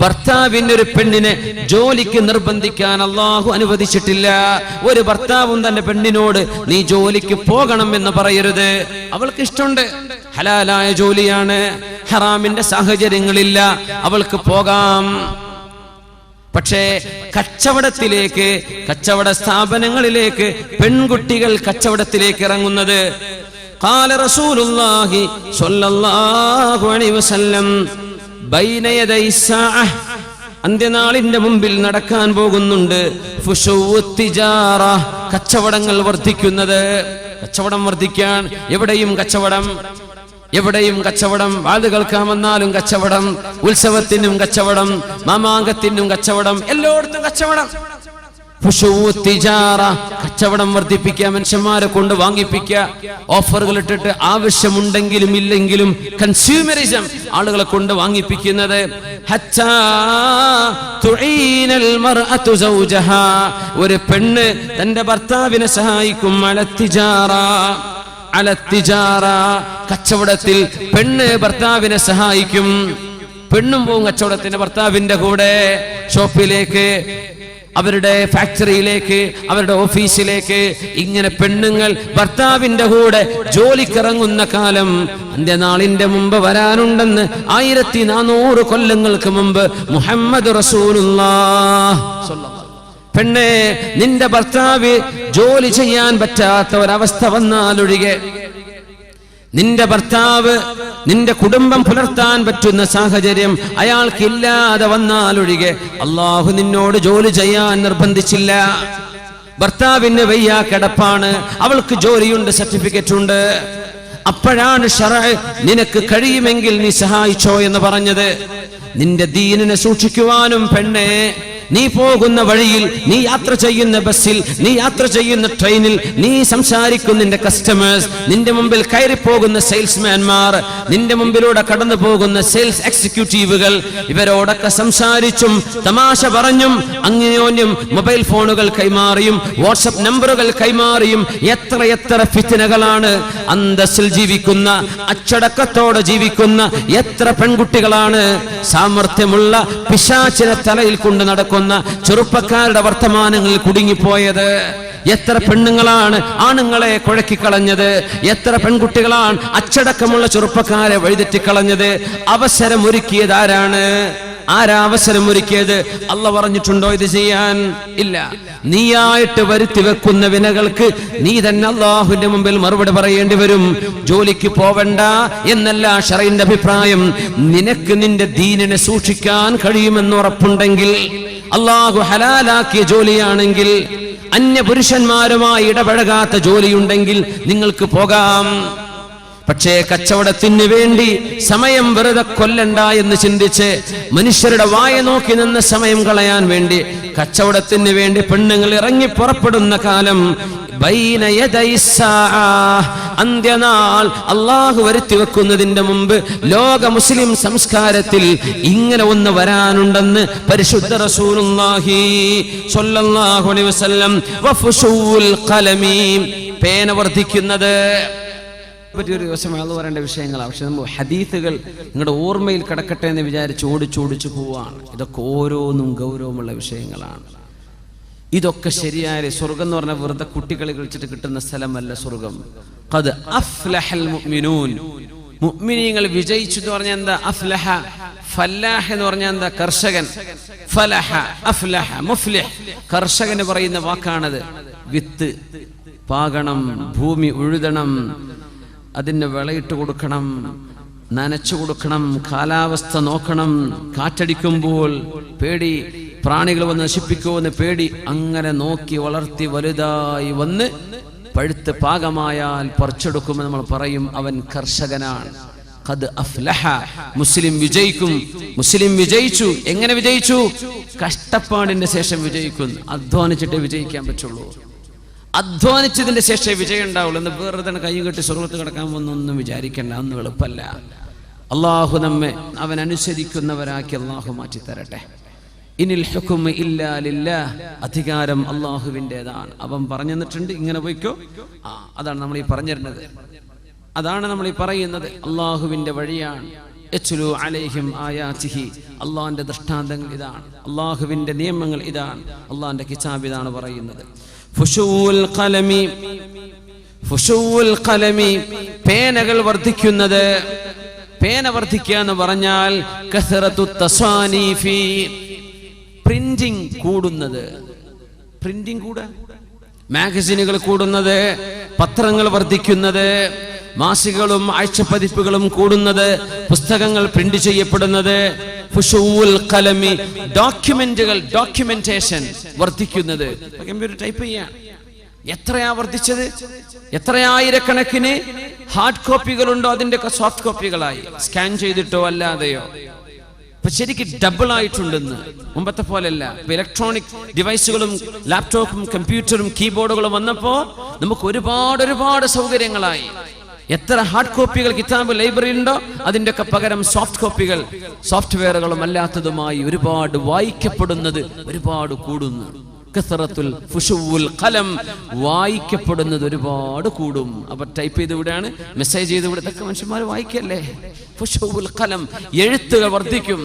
ഭർത്താവിന്റെ ഒരു പെണ്ണിനെ ജോലിക്ക് നിർബന്ധിക്കാൻ അള്ളാഹു അനുവദിച്ചിട്ടില്ല. ഒരു ഭർത്താവും തന്റെ പെണ്ണിനോട് നീ ജോലിക്ക് പോകണം എന്ന് പറയരുത്. അവൾക്ക് ഇഷ്ടമുണ്ട്, ഹലാലായ ജോലിയാണ്, ഹറാമിന്റെ സാഹചര്യങ്ങളില്ല, അവൾക്ക് പോകാം. പക്ഷേ കച്ചവടത്തിലേക്ക്, കച്ചവട സ്ഥാപനങ്ങളിലേക്ക് പെൺകുട്ടികൾ കച്ചവടത്തിലേക്ക് ഇറങ്ങുന്നത്, ഖാല റസൂലുള്ളാഹി സ്വല്ലല്ലാഹു അലൈഹി വസല്ലം ബൈന യദൈ സാഅഹ്, അന്ത്യനാളിന്റെ മുമ്പിൽ നടക്കാൻ പോകുന്നുണ്ട്, ഫുശൂഉത് തിജാറ, കച്ചവടങ്ങൾ വർദ്ധിക്കുന്നത്. കച്ചവടം വർദ്ധിക്കാൻ, എവിടെയും കച്ചവടം, എവിടെയും കച്ചവടം. വാത് കേൾക്കാൻ വന്നാലും കച്ചവടം, ഉത്സവത്തിനും കച്ചവടം, മാമാങ്കത്തിനും കച്ചവടം, എല്ലായിടത്തും കച്ചവടം. കച്ചവടം വർദ്ധിപ്പിക്കുക, മനുഷ്യന്മാരെ കൊണ്ട് വാങ്ങിപ്പിക്കുക, ഓഫറുകൾ ഇട്ടിട്ട് ആവശ്യമുണ്ടെങ്കിലും ഇല്ലെങ്കിലും കൺസ്യൂമറിസം, ആളുകളെ കൊണ്ട് വാങ്ങിപ്പിക്കുന്നത്. ഒരു പെണ്ണ് തന്റെ ഭർത്താവിനെ സഹായിക്കും. കച്ചവടത്തിൽ പെണ്ണ് ഭർത്താവിനെ സഹായിക്കും. പെണ്ണും പോവും കച്ചവടത്തിന് ഭർത്താവിന്റെ കൂടെ, ഷോപ്പിലേക്ക്, അവരുടെ ഫാക്ടറിയിലേക്ക്, അവരുടെ ഓഫീസിലേക്ക്. ഇങ്ങനെ പെണ്ണുങ്ങൾ ഭർത്താവിന്റെ കൂടെ ജോലിക്കിറങ്ങുന്ന കാലം അന്ത്യനാളിന്റെ മുമ്പ് വരാനുണ്ടെന്ന് 1400 കൊല്ലങ്ങൾക്ക് മുമ്പ് മുഹമ്മദ് റസൂലുള്ളാഹ്. പെണ്ണെ, നിന്റെ ഭർത്താവ് ജോലി ചെയ്യാൻ പറ്റാത്ത ഒരവസ്ഥ വന്നാലൊഴികെ, നിന്റെ ഭർത്താവ് നിന്റെ കുടുംബം പുലർത്താൻ പറ്റുന്ന സാഹചര്യം അയാൾക്കില്ലാതെ വന്നാലൊഴികെ അള്ളാഹു നിന്നോട് ജോലി ചെയ്യാൻ നിർബന്ധിച്ചില്ല. ഭർത്താവിന് വയ്യ, കിടപ്പാണ്, അവൾക്ക് ജോലിയുണ്ട്, സർട്ടിഫിക്കറ്റ് ഉണ്ട്. അപ്പോഴാണ് ശറഅ നിനക്ക് കഴിയുമെങ്കിൽ നീ സഹായിച്ചോ എന്ന് പറഞ്ഞത്. നിന്റെ ദീനിനെ സൂക്ഷിക്കുവാനും പെണ്ണെ, നീ പോകുന്ന വഴിയിൽ, നീ യാത്ര ചെയ്യുന്ന ബസ്സിൽ, നീ യാത്ര ചെയ്യുന്ന ട്രെയിനിൽ, നീ സംസാരിക്കുന്ന നിന്റെ കസ്റ്റമേഴ്സ്, നിന്റെ മുമ്പിൽ കയറിപ്പോകുന്ന സെയിൽസ്മാൻമാർ, നിന്റെ മുമ്പിലൂടെ കടന്നു പോകുന്ന സെയിൽസ് എക്സിക്യൂട്ടീവുകൾ, ഇവരോടൊക്കെ സംസാരിച്ചും തമാശ പറഞ്ഞും അന്യോന്യം മൊബൈൽ ഫോണുകൾ കൈമാറിയും വാട്സ്ആപ്പ് നമ്പറുകൾ കൈമാറിയും എത്ര ഫിത്നകളാണ്. അന്തസ്സിൽ ജീവിക്കുന്ന, അച്ചടക്കത്തോടെ ജീവിക്കുന്ന എത്ര പെൺകുട്ടികളാണ് സാമർത്ഥ്യമുള്ള പിശാചിനെ തലയിൽ കൊണ്ട് നടക്കുന്നത് ചെറുപ്പക്കാരുടെ വർത്തമാനങ്ങളിൽ കുടുങ്ങിപ്പോയത്. എത്ര പെണ്ണുങ്ങളാണ് ആണുങ്ങളെ കുഴക്കിക്കളഞ്ഞത്, എത്ര പെൺകുട്ടികളാണ് അച്ചടക്കമുള്ള ചെറുപ്പക്കാരെ വഴിതെറ്റിക്കളഞ്ഞത്. അവസരമൊരുക്കിയത് ആരാണ്? ആരാ അവസരമൊരുക്കിയത്? അള്ളാഹ് പറഞ്ഞിട്ടുണ്ടോ ഇത് ചെയ്യാൻ? ഇല്ല. നീയായിട്ട് വരുത്തി വെക്കുന്ന വിനകൾക്ക് നീ തന്നെ അള്ളാഹുവിന്റെ മുമ്പിൽ മറുപടി പറയേണ്ടി വരും. ജോലിക്ക് പോവണ്ട എന്നല്ല ശറഈന്റെ അഭിപ്രായം. നിനക്ക് നിന്റെ ദീനിനെ സൂക്ഷിക്കാൻ കഴിയുമെന്ന് ഉറപ്പുണ്ടെങ്കിൽ, അള്ളാഹു ഹലാലാക്കിയ ജോലിയാണെങ്കിൽ, അന്യ പുരുഷന്മാരുമായി ഇടപഴകാത്ത ജോലിയുണ്ടെങ്കിൽ നിങ്ങൾക്ക് പോകാം. പക്ഷേ കച്ചവടത്തിന് വേണ്ടി സമയം വെറുതെ കൊല്ലണ്ട എന്ന് ചിന്തിച്ച് മനുഷ്യരുടെ വായ നോക്കി നിന്ന് സമയം കളയാൻ വേണ്ടി കച്ചവടത്തിന് വേണ്ടി പെണ്ണുങ്ങൾ ഇറങ്ങി പുറപ്പെടുന്ന കാലം ബൈന യദൈ സാഅ, അന്ത്യനാൾ അള്ളാഹു വരുത്തി വെക്കുന്നതിന്റെ മുമ്പ് ലോക മുസ്ലിം സംസ്കാരത്തിൽ ഇങ്ങനെ ഒന്ന് വരാനുണ്ടെന്ന് പരിശുദ്ധ റസൂലുള്ളാഹി സ്വല്ലല്ലാഹു അലൈഹി വസല്ലം. വഫുശൂൽ ഖലമി, പേന വർദ്ധിക്കുന്നത് ഒരു ദിവസം അത് പറയേണ്ട വിഷയങ്ങളാണ്. പക്ഷെ നമ്മൾ ഹദീസുകൾ നിങ്ങളുടെ ഓർമ്മയിൽ കിടക്കട്ടെ എന്ന് വിചാരിച്ച് ഓടിച്ചോടിച്ചു പോവാണ്. ഇതൊക്കെ ഓരോന്നും ഗൗരവമുള്ള വിഷയങ്ങളാണ്. ഇതൊക്കെ ശരിയായ സ്വർഗം എന്ന് പറഞ്ഞാൽ വെറുതെ കുട്ടികളെ കളിച്ചിട്ട് കിട്ടുന്ന സ്ഥലമല്ല സ്വർഗം. ഖദ് അഫ്ലഹൽ മുഅ്മിനൂൻ, മുഅ്മിനീങ്ങൾ വിജയിച്ചു എന്ന് പറഞ്ഞാൽ എന്താ? അഫ്ലഹ, ഫല്ലാഹ് എന്ന് പറഞ്ഞാൽ എന്താ? കർഷകൻ. ഫലഹ, അഫ്ലഹ, മുഫ്ലിഹ്, കർഷകന് പറയുന്ന വാക്കാണത്. വിത്ത് പാകണം, ഭൂമി ഉഴുതണം, അതിന് വിളയിട്ട് കൊടുക്കണം, നനച്ചു കൊടുക്കണം, കാലാവസ്ഥ നോക്കണം, കാറ്റടിക്കുമ്പോൾ പേടി, പ്രാണികൾ വന്ന് നശിപ്പിക്കുമെന്ന് പേടി, അങ്ങനെ നോക്കി വളർത്തി വലുതായി വന്ന് പഴുത്ത് പാകമായാൽ പറിച്ചെടുക്കുമെന്ന് നമ്മൾ പറയും, അവൻ കർഷകനാണ്. ഖദ് അഫ്ലഹ, മുസ്ലിം വിജയിക്കും. മുസ്ലിം വിജയിച്ചു. എങ്ങനെ വിജയിച്ചു? കഷ്ടപ്പാടിന്റെ ശേഷം വിജയിക്കുന്നു. അധ്വാനിച്ചിട്ടേ വിജയിക്കാൻ പറ്റുള്ളൂ. അധ്വാനിച്ചതിന്റെ ശേഷം വിജയം ഉണ്ടാവുള്ളൂ. എന്ന് വെറുതെ കൈയും കെട്ടി സ്വർഗത്ത് കിടക്കാൻ വന്നൊന്നും വിചാരിക്കേണ്ട, ഒന്നും എളുപ്പമല്ല. അള്ളാഹു നമ്മെ അവൻ അനുസരിക്കുന്നവരാക്കി അള്ളാഹു മാറ്റി തരട്ടെ. ഇനിൽ ഹുക്മു ഇല്ലാ ലില്ലാഹ്, അധികാരം അള്ളാഹുവിൻ്റെതാണ്. അവൻ പറഞ്ഞു തന്നിട്ടുണ്ട്, ഇങ്ങനെ പോയിക്കോ. അതാണ് നമ്മൾ ഈ പറഞ്ഞിരുന്നത്, അതാണ് നമ്മൾ ഈ പറയുന്നത്. അള്ളാഹുവിന്റെ വഴിയാണ്. യത്ലു അലൈഹിം ആയാതിഹി, അള്ളാഹിന്റെ ദൃഷ്ടാന്തങ്ങൾ ഇതാണ്, അള്ളാഹുവിന്റെ നിയമങ്ങൾ ഇതാണ്, അള്ളാഹിന്റെ കിതാബ് ഇതാണ് പറയുന്നത്. ഫുശൂൽ ഖലമി, ഫുശൂൽ ഖലമി, പേനകൾ വർദ്ധിക്കുന്നത്. പേന വർദ്ധിക്കുക എന്ന് പറഞ്ഞാൽ കസറത്തു തസാനീഫി, പ്രിന്റിംഗ് കൂടുന്നത്. പ്രിന്റിംഗ് കൂടെ, മാഗസിനുകൾ കൂടുന്നത്, പത്രങ്ങൾ വർദ്ധിക്കുന്നത്, മാസികകളും ആഴ്ചപ്പതിപ്പുകളും കൂടുന്നത്, പുസ്തകങ്ങൾ പ്രിന്റ് ചെയ്യപ്പെടുന്നത്. ഫുശൂൽ ഖലമി, ഡോക്യുമെന്റുകൾ, ഡോക്യുമെന്റേഷൻ വർദ്ധിക്കുന്നത്. കമ്പ്യൂട്ടർ ടൈപ്പ് ചെയ്യാൻ എത്രയാ വർദ്ധിച്ചത്? എത്രയായിരക്കണക്കിന് ഹാർഡ് കോപ്പികളുണ്ടോ അതിന്റെ ഒക്കെ സോഫ്റ്റ് കോപ്പികളായി, സ്കാൻ ചെയ്തിട്ടോ അല്ലാതെയോ. ഇപ്പൊ ശരിക്കും ഡബിൾ ആയിട്ടുണ്ടെന്ന്. മുമ്പത്തെ പോലെയല്ല. ഇലക്ട്രോണിക് ഡിവൈസുകളും ലാപ്ടോപ്പും കമ്പ്യൂട്ടറും കീബോർഡുകളും വന്നപ്പോ നമുക്ക് ഒരുപാട് സൗകര്യങ്ങളായി. എത്ര ഹാർഡ് കോപ്പികൾ കിതാബ് ലൈബ്രറി ഉണ്ടോ അതിന്റെ ഒക്കെ പകരം സോഫ്റ്റ് കോപ്പികൾ, സോഫ്റ്റ്വെയറുകളും അല്ലാത്തതുമായി ഒരുപാട് വായിക്കപ്പെടുന്നത് ഒരുപാട് കൂടുന്നു. കസറത്തുൽ ഫുശൂൽ ഖലം, വായിക്കപ്പെടുന്നത് ഒരുപാട് കൂടും. അപ്പൊ ടൈപ്പ് ചെയ്ത് വിടാണ്, മെസ്സേജ് ചെയ്ത് വിടുക, ഇതൊക്കെ മനുഷ്യന്മാർ വായിക്കല്ലേ. ഫുശൂൽ ഖലം, എഴുത്തുകൾ വർദ്ധിക്കും.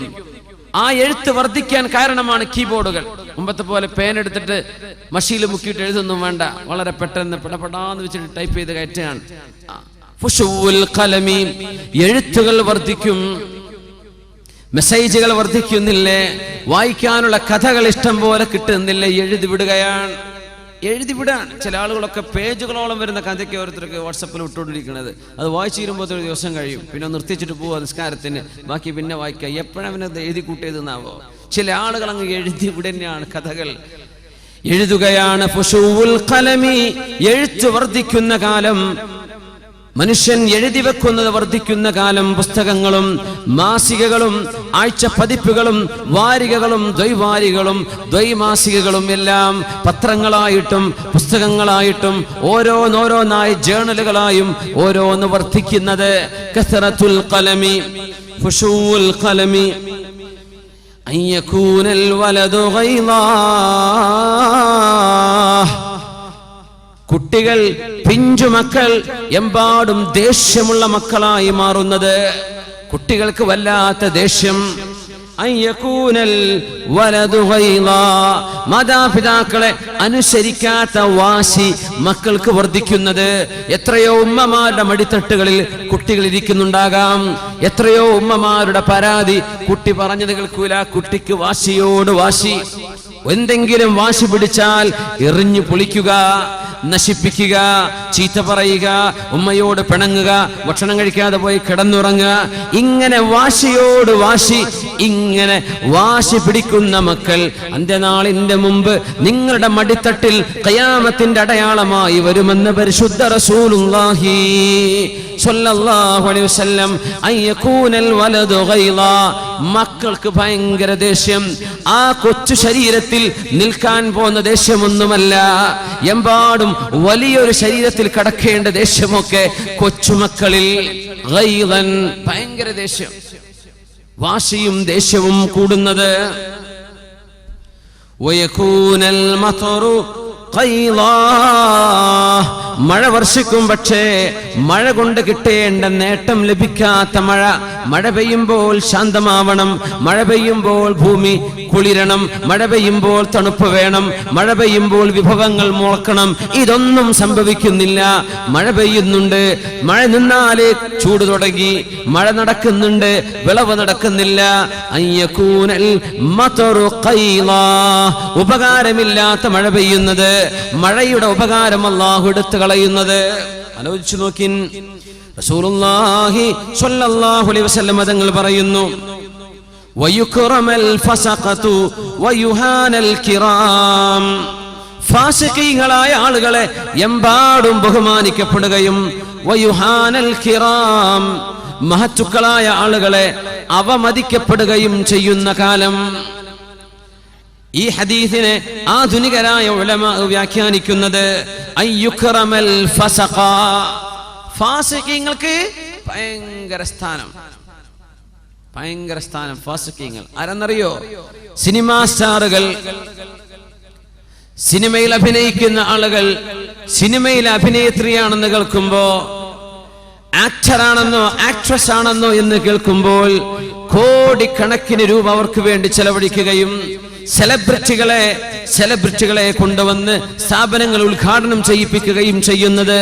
ആ എഴുത്ത് വർദ്ധിക്കാൻ കാരണമാണ് കീബോർഡുകൾ. മുമ്പത്തെ പോലെ പേൻ എടുത്തിട്ട് മഷീൽ മുക്കിയിട്ട് എഴുതൊന്നും വേണ്ട, വളരെ പെട്ടെന്ന് പെടപെടാന്ന് വെച്ചിട്ട് ടൈപ്പ് ചെയ്ത് കയറ്റുകയാണ്. ഫുശൂൽ ഖലമി, എഴുത്തുകൾ വർദ്ധിക്കും, മെസ്സേജുകൾ വർദ്ധിക്കുന്നില്ലേ, വായിക്കാനുള്ള കഥകൾ ഇഷ്ടം പോലെ കിട്ടുന്നില്ലേ, എഴുതി വിടുകയാണ്. എഴുതി വിടാൻ ചില ആളുകളൊക്കെ പേജുകളോളം വരുന്ന കഥയ്ക്ക് ഓരോരുത്തർക്ക് വാട്സപ്പിൽ വിട്ടുകൊണ്ടിരിക്കുന്നത്. അത് വായിച്ചു തീരുമ്പോൾ ഒരു ദിവസം കഴിയും, പിന്നെ നിർത്തിച്ചിട്ട് പോവുക നിസ്കാരത്തിന്, ബാക്കി പിന്നെ വായിക്കുക. എപ്പോഴവനത് എഴുതി കൂട്ടിയതെന്നാവോ? ചില ആളുകൾ അങ്ങ് എഴുതി വിടുന്നതാണ്, കഥകൾ എഴുതുകയാണ്. ഫുശൂൽ ഖലമി, എഴുത്ത് വർദ്ധിക്കുന്ന കാലം, മനുഷ്യൻ എഴുതി വെക്കുന്നത് വർദ്ധിക്കുന്ന കാലം. പുസ്തകങ്ങളും മാസികകളും ആഴ്ചപ്പതിപ്പുകളും വാരികകളും ദ്വൈവാരികളും ദ്വൈമാസികകളും എല്ലാം പത്രങ്ങളായിട്ടും പുസ്തകങ്ങളായിട്ടും ഓരോന്നോരോന്നായി ജേണലുകളായും ഓരോന്ന് വർദ്ധിക്കുന്നത്. കസറത്തുൽ ഖലമി, ഫുശൂൽ ഖലമി, അയ്യകൂനൽ വലദു ഗൈളാ, കുട്ടികൾ, പിഞ്ചുമക്കൾ എമ്പാടും ദേഷ്യമുള്ള മക്കളായി മാറുന്നത്. കുട്ടികൾക്ക് വല്ലാത്ത ദേഷ്യം. അയ്യകൂനൽ വലദു ഗൈളാ, മാതാപിതാക്കളെ അനുസരിക്കാത്ത വാശി മക്കൾക്ക് വർദ്ധിക്കുന്നത്. എത്രയോ ഉമ്മമാരുടെ മടിത്തട്ടുകളിൽ കുട്ടികൾ ഇരിക്കുന്നുണ്ടാകാം. എത്രയോ ഉമ്മമാരുടെ പരാതി, കുട്ടി പറഞ്ഞത് കേൾക്കൂല, കുട്ടിക്ക് വാശിയോട് വാശി. എന്തെങ്കിലും വാശി പിടിച്ചാൽ എറിഞ്ഞു പൊളിക്കുക, നശിപ്പിക്കുക, ചീത്ത പറയുക, ഉമ്മയോട് പിണങ്ങുക, ഭക്ഷണം കഴിക്കാതെ പോയി കിടന്നുറങ്ങുക. ഇങ്ങനെ വാശിയോട് വാശി, ഇങ്ങനെ വാശി പിടിക്കുന്ന മക്കൾ അന്ത്യനാളിന്റെ മുമ്പ് നിങ്ങളുടെ മടിത്തട്ടിൽ ഖിയാമത്തിന്റെ അടയാളമായി വരുമെന്ന് പരിശുദ്ധ റസൂലുള്ളാഹി സ്വല്ലല്ലാഹു അലൈഹി വസല്ലം. അയ്യകൂനൽ വലദു ഗൈളാ, മക്കൾക്ക് ഭയങ്കര ദേഷ്യം. ആ കൊച്ചു ശരീരത്തിൽ നിൽക്കാൻ പോകുന്ന ദേഷ്യമൊന്നുമല്ല, എമ്പാടും വലിയൊരു ശരീരത്തിൽ കടക്കേണ്ട ദേഷ്യമൊക്കെ കൊച്ചുമക്കളിൽ ഗൈളൻ, ഭയങ്കര ദേഷ്യം, വാശിയും ദേഷ്യവും കൂടുന്നത്. വയകൂനൽ മതറു ഖൈളാ, മഴ വർഷിക്കും, പക്ഷേ മഴ കൊണ്ട് കിട്ടേണ്ട നേട്ടം ലഭിക്കാത്ത മഴ. മഴ പെയ്യുമ്പോൾ ശാന്തമാവണം, മഴ പെയ്യുമ്പോൾ ഭൂമി കുളിരണം, മഴ പെയ്യുമ്പോൾ തണുപ്പ് വേണം, മഴ പെയ്യുമ്പോൾ വിഭവങ്ങൾ മുളക്കണം. ഇതൊന്നും സംഭവിക്കുന്നില്ല. മഴ പെയ്യുന്നുണ്ട്, മഴ നിന്നാലേ ചൂട് തുടങ്ങി, മഴ നടക്കുന്നുണ്ട്, വിളവ് നടക്കുന്നില്ല. അയ്യകൂനൽ മതറു ഖൈളാ, ഉപകാരമില്ലാത്ത മഴ പെയ്യുന്നത്, മഴയുടെ ഉപകാരം അല്ലാഹു എടുത്തു കളയുന്നത്. ആലോചിച്ചു നോക്കിൻ. റസൂലുള്ളാഹി സ്വല്ലല്ലാഹു അലൈഹി വസല്ലം തങ്ങൾ പറയുന്നു, വയുക്റമൽ ഫസഖതു വയുഹാനൽ കിറാം, ഫാസിഖീങ്ങളായ ആളുകളെ എമ്പാടും ബഹുമാനിക്കപ്പെടുകയും വയുഹാനൽ കിറാം, മഹത്തുക്കളായ ആളുകളെ അവമതിക്കപ്പെടുകയും ചെയ്യുന്ന കാലം. ഈ ഹദീസിനെ ആധുനികരായ ഉലമാ വ്യാഖ്യാനിക്കുന്നത് അയ്യുക്റമൽ ഫസഖ, ഫാസിഖീങ്ങൾക്ക് ഭയങ്കര സ്ഥാനം, ഭയങ്കര സ്ഥാനം. ഫാസിഖീങ്ങൾ ആരെന്നറിയോ? സിനിമാ സ്റ്റാറുകൾ, സിനിമയിൽ അഭിനയിക്കുന്ന ആളുകൾ. സിനിമയിൽ അഭിനേത്രിയാണെന്ന് കേൾക്കുമ്പോ, ആക്ടറാണെന്നോ ആക്ട്രസ് ആണെന്നോ എന്ന് കേൾക്കുമ്പോൾ കോടിക്കണക്കിന് രൂപ അവർക്ക് വേണ്ടി ചെലവഴിക്കുകയും സെലിബ്രിറ്റികളെ കൊണ്ടുവന്ന് സ്ഥാപനങ്ങൾ ഉദ്ഘാടനം ചെയ്യിപ്പിക്കുകയും ചെയ്യുന്നത്,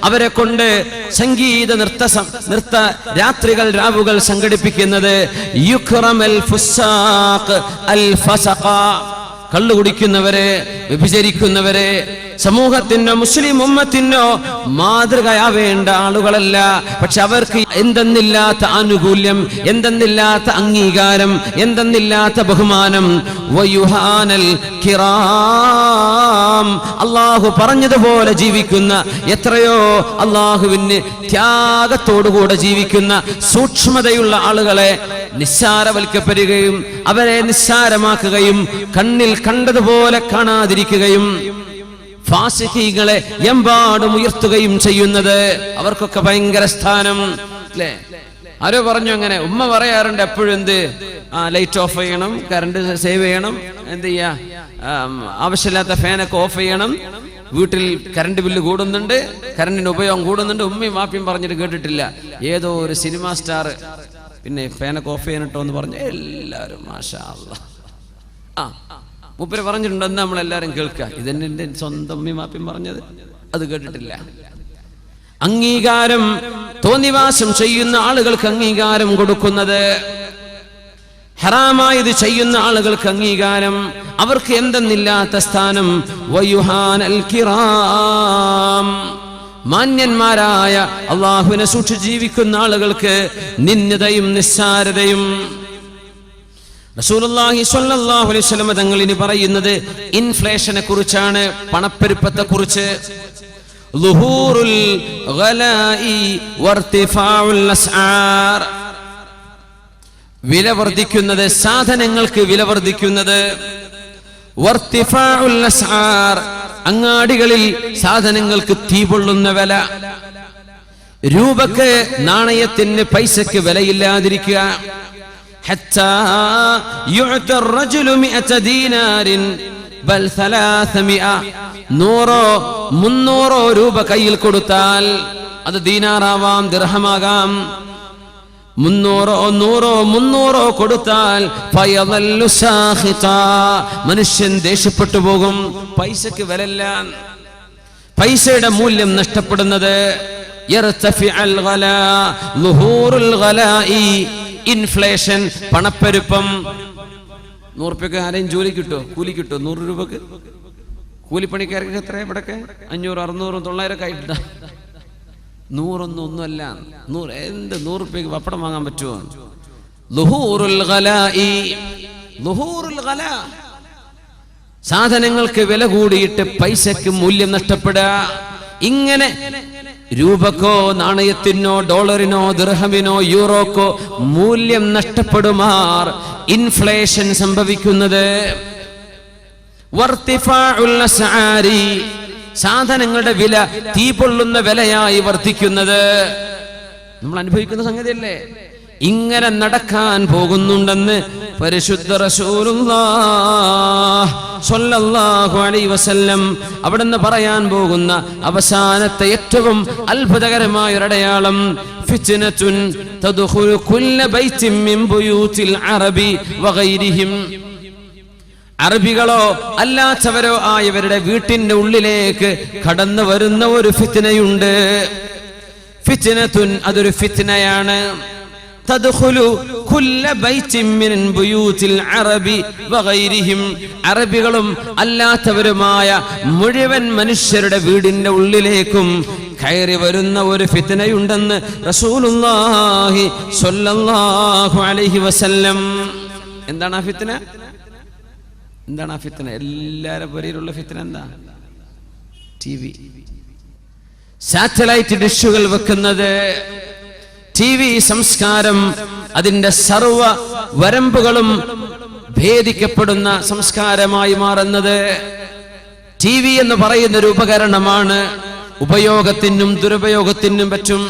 അവരെ കൊണ്ട് സംഗീത നൃത്ത രാത്രികൾ രാവുകൾ സംഘടിപ്പിക്കുന്നത്. യുക്റമൽ ഫുസാഖ് അൽ ഫസഖ, കള്ളുകുടിക്കുന്നവരെ, വ്യഭിചരിക്കുന്നവരെ സമൂഹത്തിനോ മുസ്ലിം ഉമ്മത്തിനോ മാതൃകയാവേണ്ട ആളുകളല്ല. പക്ഷെ അവർക്ക് എന്തെന്നില്ലാത്ത ആനുകൂല്യം, എന്തെന്നില്ലാത്ത അംഗീകാരം, എന്തെന്നില്ലാത്ത ബഹുമാനം. വയുഹാനൽ കിറാം, അള്ളാഹു പറഞ്ഞതുപോലെ ജീവിക്കുന്ന എത്രയോ അള്ളാഹുവിന് ത്യാഗത്തോടുകൂടെ ജീവിക്കുന്ന സൂക്ഷ്മതയുള്ള ആളുകളെ നിസ്സാരവൽക്കപ്പെടുകയും അവരെ നിസ്സാരമാക്കുകയും കണ്ണിൽ കണ്ടതുപോലെ കാണാതിരിക്കുകയും ഫാസിഖീങ്ങളെ എമ്പാടും ഉയർത്തുകയും ചെയ്യുന്നത്. അവർക്കൊക്കെ ഭയങ്കര സ്ഥാനം അല്ലേ? ആരോ പറഞ്ഞു അങ്ങനെ, ഉമ്മ പറയാറുണ്ട് എപ്പോഴും, എന്ത് ലൈറ്റ് ഓഫ് ചെയ്യണം, കറണ്ട് സേവ് ചെയ്യണം, എന്ത് ചെയ്യാ, ആവശ്യമില്ലാത്ത ഫാനൊക്കെ ഓഫ് ചെയ്യണം, വീട്ടിൽ കറണ്ട് ബില്ല് കൂടുന്നുണ്ട്, കറണ്ടിന്റെ ഉപയോഗം കൂടുന്നുണ്ട്. ഉമ്മയും വാപ്പിയും പറഞ്ഞിട്ട് കേട്ടിട്ടില്ല. ഏതോ ഒരു സിനിമാ സ്റ്റാർ പിന്നെ ഫാനൊക്കെ ഓഫ് ചെയ്യണട്ടോ എന്ന് പറഞ്ഞു എല്ലാവരും മാഷാ അല്ലാഹ് മൂപ്പര് പറഞ്ഞിട്ടുണ്ടെന്ന് നമ്മളെല്ലാരും കേൾക്കുക. ഇതെന്നെ എൻ്റെ സ്വന്തം ഉമ്മയും വാപ്പിയും പറഞ്ഞത്, അത് കേട്ടിട്ടില്ല. അംഗീകാരം, തോന്നിവാസം ചെയ്യുന്ന ആളുകൾക്ക് അംഗീകാരം കൊടുക്കുന്നത്, ഹറാമായത് ചെയ്യുന്ന ആളുകൾക്ക് അംഗീകാരം, അവർക്ക് എന്തെന്നില്ലാത്ത സ്ഥാനം. വയുഹാനൽ കിറാം, മാന്യന്മാരായ അള്ളാഹുവിനെ സൂക്ഷിച്ച് ജീവിക്കുന്ന ആളുകൾക്ക് നിന്ദതയും നിസ്സാരതയും. റസൂലുള്ളാഹി സ്വല്ലല്ലാഹു അലൈഹി വസല്ലം തങ്ങൾ ഇനി പറയുന്നത് ഇൻഫ്ലേഷനെ കുറിച്ചാണ്, പണപ്പെരുപ്പത്തെ കുറിച്ച്. ളുഹൂറുൽ ഗലാഇ വർതിഫാഉൽ അസ്ആർ, വില വർദ്ധിക്കുന്നത്, സാധനങ്ങൾക്ക് വില വർദ്ധിക്കുന്നത്. വർതിഫാഉൽ അസ്ആർ, അങ്ങാടികളിൽ സാധനങ്ങൾക്ക് തീ പൊള്ളുന്ന വില. രൂപക്ക്, നാണയത്തിന്, പൈസക്ക് വിലയില്ലാതിരിക്കുക. حتى يعطى الرجل 100 دينار بل 300. 100-300 രൂപ കയ്യിൽ കൊടുത്താൽ, അത് ദീനാറാവാം, ദിർഹമാകാം. 300-300 കൊടുത്താൽ ഫയദല്ലു സാഖിതാ, മനുഷ്യൻ ദേഷ്യപ്പെട്ടു പോകും. പൈസക്ക് വിലയില്ല, പൈസയുടെ മൂല്യം നഷ്ടപ്പെടുന്നത്. യർതഫിഉൽ ഗലാ, ളുഹൂറുൽ ഗലാഇ, ഇൻഫ്ലേഷൻ, പണപ്പെരുപ്പം. 100 രൂപയ്ക്ക് ആരെയും ജോലി കിട്ടോ, കൂലി കിട്ടോ? 100 രൂപക്ക് കൂലിപ്പണിക്കാർക്ക് എത്ര? ഇവിടൊക്കെ 500, 600, 900 ആയിട്ടാ. 100 ഒന്നുമല്ല. 100 രൂപയ്ക്ക് പപ്പടം വാങ്ങാൻ പറ്റുമോ? ളുഹൂറുൽ ഗലാഇ, ളുഹൂറുൽ ഗലാ, സാധനങ്ങൾക്ക് വില കൂടിയിട്ട് പൈസക്ക് മൂല്യം നഷ്ടപ്പെടുക. ഇങ്ങനെ രൂപക്കോ നാണയത്തിനോ ഡോളറിനോ ദിർഹമിനോ യൂറോക്കോ മൂല്യം നഷ്ടപ്പെടുമാർ ഇൻഫ്ലേഷൻ സംഭവിക്കുന്നത്. വർതിഫാഉൽ അസ്ആരി, സാധനങ്ങളുടെ വില തീ പൊള്ളുന്ന വിലയായി വർദ്ധിക്കുന്നത് നമ്മൾ അനുഭവിക്കുന്ന സംഗതിയല്ലേ. ഇങ്ങനെ നടക്കാൻ പോകുന്നുണ്ടെന്ന് പരിശുദ്ധ റസൂലുള്ളാഹി സ്വല്ലല്ലാഹു അലൈഹി വസല്ലം അവിടുന്ന് പറയാൻ പോകുന്ന അവസാനത്തെ ഏറ്റവും അത്ഭുതകരമായ ഒരു അടയാളം, ഫിത്നത്തുൻ തദ്ഖുലു കുല്ല ബൈത്തിൻ മിൻ ബുയൂതിൽ അറബി വഗൈരിഹിം. അറബികളോ അല്ലാത്തവരോ ആയവരുടെ വീട്ടിന്റെ ഉള്ളിലേക്ക് കടന്നു വരുന്ന ഒരു ഫിത്നയുണ്ട്. ഫിത്നത്തുൻ, അതൊരു ഫിത്നയാണ്. തദ്ഖുലു കുല്ല ബൈത്തിൻ മിൻ ബുയൂതിൽ അറബി വഗൈരിഹിം. അറബികളും അല്ലാത്തവരുമായ മുഴുവൻ മനുഷ്യരുടെ വീടിന്റെ ഉള്ളിലേക്കും കയറി വരുന്ന ഒരു ഫിത്നയുണ്ടെന്ന് റസൂലുള്ളാഹി സ്വല്ലല്ലാഹു അലൈഹി വസല്ലം. എന്താണ് ആ ഫിത്ന? എന്താണ് ആ ഫിത്ന? എല്ലാവരുടെ പുരയിലുള്ള ഫിത്ന എന്താ? TV, സാറ്റലൈറ്റ് ഡിഷുകൾ വെക്കുന്നത്, TV സംസ്കാരം അതിന്റെ സർവ വരമ്പുകളും ഭേദിക്കപ്പെടുന്ന സംസ്കാരമായി മാറുന്നത്. TV എന്ന് പറയുന്ന ഒരു ഉപകരണമാണ്. ഉപയോഗത്തിനും ദുരുപയോഗത്തിനും പറ്റും.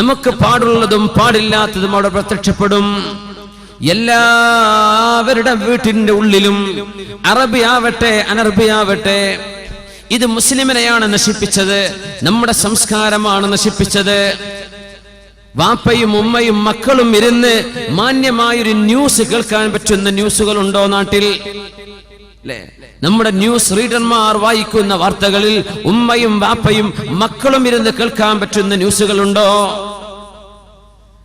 നമുക്ക് പാടുള്ളതും പാടില്ലാത്തതും അവിടെ പ്രത്യക്ഷപ്പെടും. എല്ലാവരുടെ വീട്ടിന്റെ ഉള്ളിലും അറബിയാവട്ടെ അനർബിയാവട്ടെ, ഇത് മുസ്ലിമിനെയാണ് നശിപ്പിച്ചത്, നമ്മുടെ സംസ്കാരമാണ് നശിപ്പിച്ചത്. വാപ്പയും ഉമ്മയും മക്കളും ഇരുന്ന് മാന്യമായൊരു ന്യൂസ് കേൾക്കാൻ പറ്റുന്ന ന്യൂസുകൾ ഉണ്ടോ നാട്ടിൽ? അല്ലേ? നമ്മുടെ ന്യൂസ് റീഡർമാർ വായിക്കുന്ന വാർത്തകളിൽ ഉമ്മയും വാപ്പയും മക്കളും ഇരുന്ന് കേൾക്കാൻ പറ്റുന്ന ന്യൂസുകളുണ്ടോ?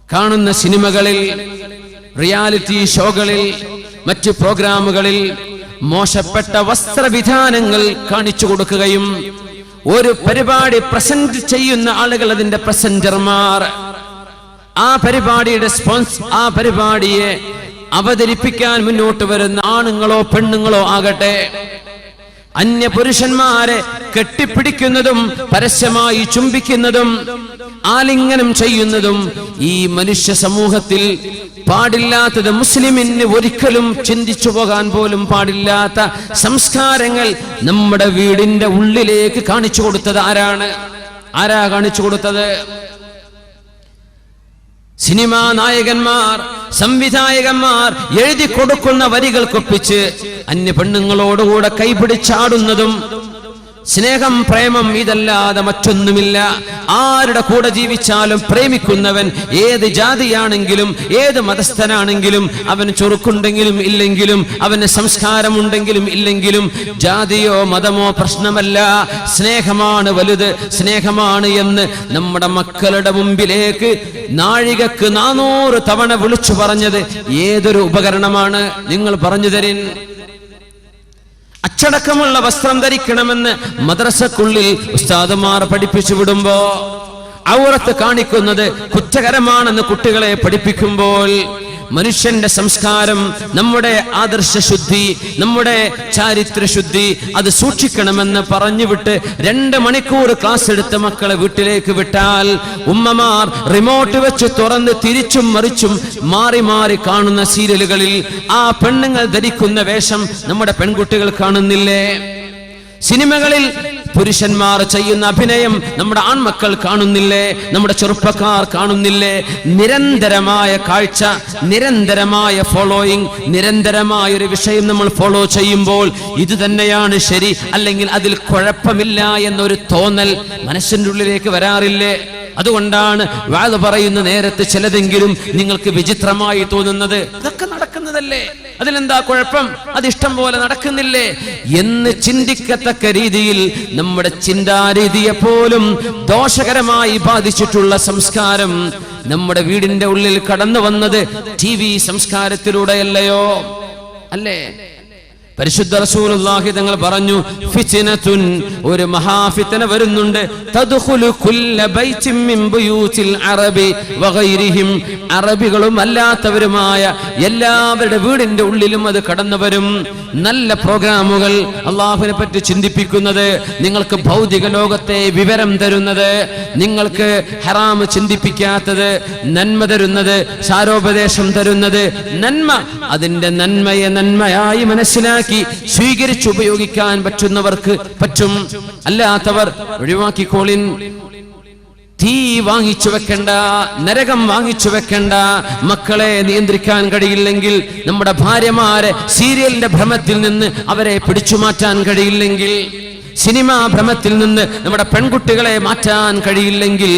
കാണുന്ന സിനിമകളിൽ, റിയാലിറ്റി ഷോകളിൽ, മറ്റ് പ്രോഗ്രാമുകളിൽ മോശപ്പെട്ട വസ്ത്രവിധാനങ്ങൾ കാണിച്ചു കൊടുക്കുകയും ഒരു പരിപാടി പ്രസന്റ് ചെയ്യുന്ന ആളുകൾ, അതിന്റെ പ്രസന്റർമാർ, ആ പരിപാടിയുടെ ആ പരിപാടിയെ അവതരിപ്പിക്കാൻ മുന്നോട്ട് വരുന്ന ആണുങ്ങളോ പെണ്ണുങ്ങളോ ആകട്ടെ, അന്യ പുരുഷന്മാരെ കെട്ടിപ്പിടിക്കുന്നതും പരസ്യമായി ചുംബിക്കുന്നതും ആലിംഗനം ചെയ്യുന്നതും ഈ മനുഷ്യ സമൂഹത്തിൽ പാടില്ലാത്തത്, മുസ്ലിമിന് ഒരിക്കലും ചിന്തിച്ചു പോകാൻ പോലും പാടില്ലാത്ത സംസ്കാരങ്ങൾ നമ്മുടെ വീടിന്റെ ഉള്ളിലേക്ക് കാണിച്ചു കൊടുത്തത് ആരാണ്? ആരാ കാണിച്ചു കൊടുത്തത്? സിനിമാ നായകന്മാർ, സംവിധായകന്മാർ എഴുതി കൊടുക്കുന്ന വരികൾക്കൊപ്പിച്ച് അന്യ പെണ്ണുങ്ങളോടുകൂടെ കൈപിടിച്ചാടുന്നതും, സ്നേഹം പ്രേമം ഇതല്ലാതെ മറ്റൊന്നുമില്ല. ആരുടെ കൂടെ ജീവിച്ചാലും പ്രേമിക്കുന്നവൻ ഏത് ജാതിയാണെങ്കിലും ഏത് മതസ്ഥനാണെങ്കിലും, അവൻ ചൊറുക്കുണ്ടെങ്കിലും ഇല്ലെങ്കിലും, അവന് സംസ്കാരമുണ്ടെങ്കിലും ഇല്ലെങ്കിലും, ജാതിയോ മതമോ പ്രശ്നമല്ല, സ്നേഹമാണ് വലുത്, സ്നേഹമാണ് എന്ന് നമ്മുടെ മക്കളുടെ മുമ്പിലേക്ക് നാഴികക്ക് 400 തവണ വിളിച്ചു പറഞ്ഞത് ഏതൊരു ഉപകരണമാണ്? നിങ്ങൾ പറഞ്ഞു തരിൻ. അച്ചടക്കമുള്ള വസ്ത്രം ധരിക്കണമെന്ന് മദ്രസക്കുള്ളിൽ ഉസ്താദുമാർ പഠിപ്പിച്ചു വിടുമ്പോ, ഔറത്ത് കാണിക്കുന്നത് കുറ്റകരമാണെന്ന് കുട്ടികളെ പഠിപ്പിക്കുമ്പോൾ, മനുഷ്യന്റെ സംസ്കാരം, നമ്മുടെ ആദർശശുദ്ധി, നമ്മുടെ ചാരിത്രശുദ്ധി അത് സൂക്ഷിക്കണമെന്ന് പറഞ്ഞുവിട്ട് 2 മണിക്കൂർ ക്ലാസ് എടുത്ത മക്കളെ വീട്ടിലേക്ക് വിട്ടാൽ ഉമ്മമാർ റിമോട്ട് വെച്ച് തുറന്ന് തിരിച്ചും മറിച്ചും മാറി മാറി കാണുന്ന സീരിയലുകളിൽ ആ പെണ്ണുങ്ങൾ ധരിക്കുന്ന വേഷം നമ്മുടെ പെൺകുട്ടികൾ കാണുന്നില്ലേ? സിനിമകളിൽ പുരുഷന്മാർ ചെയ്യുന്ന അഭിനയം നമ്മുടെ ആൺമക്കൾ കാണുന്നില്ലേ? നമ്മുടെ ചെറുപ്പക്കാർ കാണുന്നില്ലേ? നിരന്തരമായ കാഴ്ച, നിരന്തരമായ ഫോളോയിങ്, നിരന്തരമായ ഒരു വിഷയം നമ്മൾ ഫോളോ ചെയ്യുമ്പോൾ ഇത് തന്നെയാണ് ശരി, അല്ലെങ്കിൽ അതിൽ കുഴപ്പമില്ല എന്നൊരു തോന്നൽ മനസ്സിന്റെ ഉള്ളിലേക്ക് വരാറില്ലേ? അതുകൊണ്ടാണ് വാദ പറയുന്ന നേരത്ത് ചിലതെങ്കിലും നിങ്ങൾക്ക് വിചിത്രമായി തോന്നുന്നത്. ഇതൊക്കെ നടക്കുന്നതല്ലേ, അതിലെന്താ കുഴപ്പം, അതിഷ്ടം പോലെ നടക്കുന്നില്ലേ എന്ന് ചിന്തിക്കത്തക്ക രീതിയിൽ നമ്മുടെ ചിന്താരീതിയെ പോലും ദോഷകരമായി ബാധിച്ചിട്ടുള്ള സംസ്കാരം നമ്മുടെ വീടിന്റെ ഉള്ളിൽ കടന്നു വന്നത് TV സംസ്കാരത്തിലൂടെയല്ലയോ? അല്ലേ? പരിശുദ്ധ റസൂലുള്ളാഹി തങ്ങൾ പറഞ്ഞു, ഫിത്നത്തുൻ, ഒരു മഹാഫിത്ന വരുന്നുണ്ട്. തദ്ഖുലു കുല്ല ബൈത്തിൻ മിൻ ബുയൂതിൽ അറബി വഗൈരിഹിം. അറബികളും അല്ലാത്തവരുമായ എല്ലാവരുടെ വീടിന്റെ ഉള്ളിലും അത് കടന്നു വരും. നല്ല പ്രോഗ്രാമുകൾ, അള്ളാഹുവിനെ പറ്റി ചിന്തിപ്പിക്കുന്നത്, നിങ്ങൾക്ക് ഭൗതിക ലോകത്തെ വിവരം തരുന്നത്, നിങ്ങൾക്ക് ഹറാം ചിന്തിപ്പിക്കാത്തത്, നന്മ തരുന്നത്, സാരോപദേശം തരുന്നത്, നന്മ, അതിന്റെ നന്മയെ നന്മയായി മനസ്സിലാക്കി മനസ്സിലാക്കി സ്വീകരിച്ച് ഉപയോഗിക്കാൻ പറ്റുന്നവർക്ക് പറ്റും, അല്ലാത്തവർ ഒഴിവാക്കിക്കോളിൻ. തീ വാങ്ങിച്ചു വെക്കണ്ട, നരകം വാങ്ങിച്ചു വെക്കണ്ട. മക്കളെ നിയന്ത്രിക്കാൻ കഴിയില്ലെങ്കിൽ, നമ്മുടെ ഭാര്യമാരെ സീരിയലിന്റെ ഭ്രമത്തിൽ നിന്ന് അവരെ പിടിച്ചു മാറ്റാൻ കഴിയില്ലെങ്കിൽ, സിനിമാ ഭ്രമത്തിൽ നിന്ന് നമ്മുടെ പെൺകുട്ടികളെ മാറ്റാൻ കഴിയില്ലെങ്കിൽ,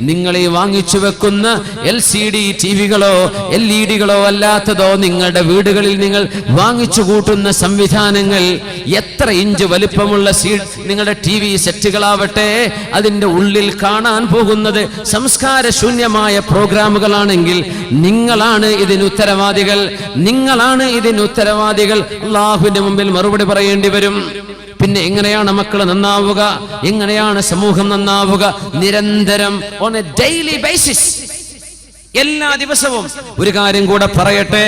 നിങ്ങൾ ഈ വാങ്ങിച്ചു വെക്കുന്ന LCD ടിവികളോ LED കളോ അല്ലാത്തതോ നിങ്ങളുടെ വീടുകളിൽ നിങ്ങൾ വാങ്ങിച്ചു കൂട്ടുന്ന സംവിധാനങ്ങൾ, എത്ര ഇഞ്ച് വലിപ്പമുള്ള നിങ്ങളുടെ TV സെറ്റുകളാവട്ടെ, അതിന്റെ ഉള്ളിൽ കാണാൻ പോകുന്നത് സംസ്കാരശൂന്യമായ പ്രോഗ്രാമുകളാണെങ്കിൽ നിങ്ങളാണ് ഇതിന് ഉത്തരവാദികൾ, നിങ്ങളാണ് ഇതിന് ഉത്തരവാദികൾ. അല്ലാഹുവിന്റെ മുമ്പിൽ മറുപടി പറയേണ്ടി വരും. പിന്നെ എങ്ങനെയാണ് മക്കൾ നന്നാവുക, എങ്ങനെയാണ് സമൂഹം നന്നാവുക? നിരന്തരം ഓൺ എ ഡെയിലി ബേസിസ്, എല്ലാ ദിവസവും. ഒരു കാര്യം കൂടെ പറയട്ടെ,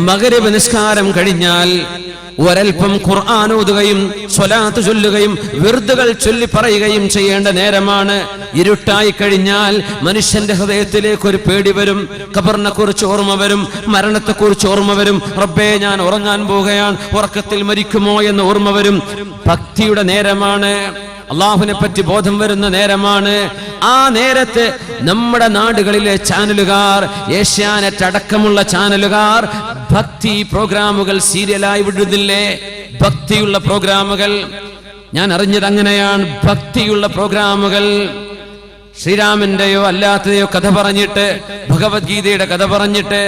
മഗ്രിബ് നിസ്കാരം കഴിഞ്ഞാൽ ഒരൽപ്പം ഖുർആൻ ഓതുകയും സ്വലാത്ത് ചൊല്ലുകയും വിർദുകൾ ചൊല്ലി പറയുകയും ചെയ്യേണ്ട നേരമാണ്. ഇരുട്ടായി കഴിഞ്ഞാൽ മനുഷ്യന്റെ ഹൃദയത്തിലേക്ക് ഒരു പേടി വരും, ഖബറിനെ കുറിച്ച് ഓർമ്മ വരും, മരണത്തെ കുറിച്ച് ഓർമ്മ വരും. റബ്ബേ, ഞാൻ ഉറങ്ങാൻ പോവുകയാണ്, ഉറക്കത്തിൽ മരിക്കുമോ എന്ന് ഓർമ്മ വരും. ഭക്തിയുടെ നേരമാണ്, അള്ളാഹുവിനെ പറ്റി ബോധം വരുന്ന നേരമാണ്. ആ നേരത്ത് നമ്മുടെ നാടുകളിലെ ചാനലുകാർ, ഏഷ്യാനെറ്റ് അടക്കമുള്ള ചാനലുകാർ ഭക്തി പ്രോഗ്രാമുകൾ സീരിയലായി വിടുന്നില്ലേ? ഭക്തിയുള്ള പ്രോഗ്രാമുകൾ ഞാൻ അറിഞ്ഞത് അങ്ങനെയാണ്. ഭക്തിയുള്ള പ്രോഗ്രാമുകൾ, ശ്രീരാമന്റെയോ അല്ലാത്തതെയോ കഥ പറഞ്ഞിട്ട്, ഭഗവത്ഗീതയുടെ കഥ പറഞ്ഞിട്ട്,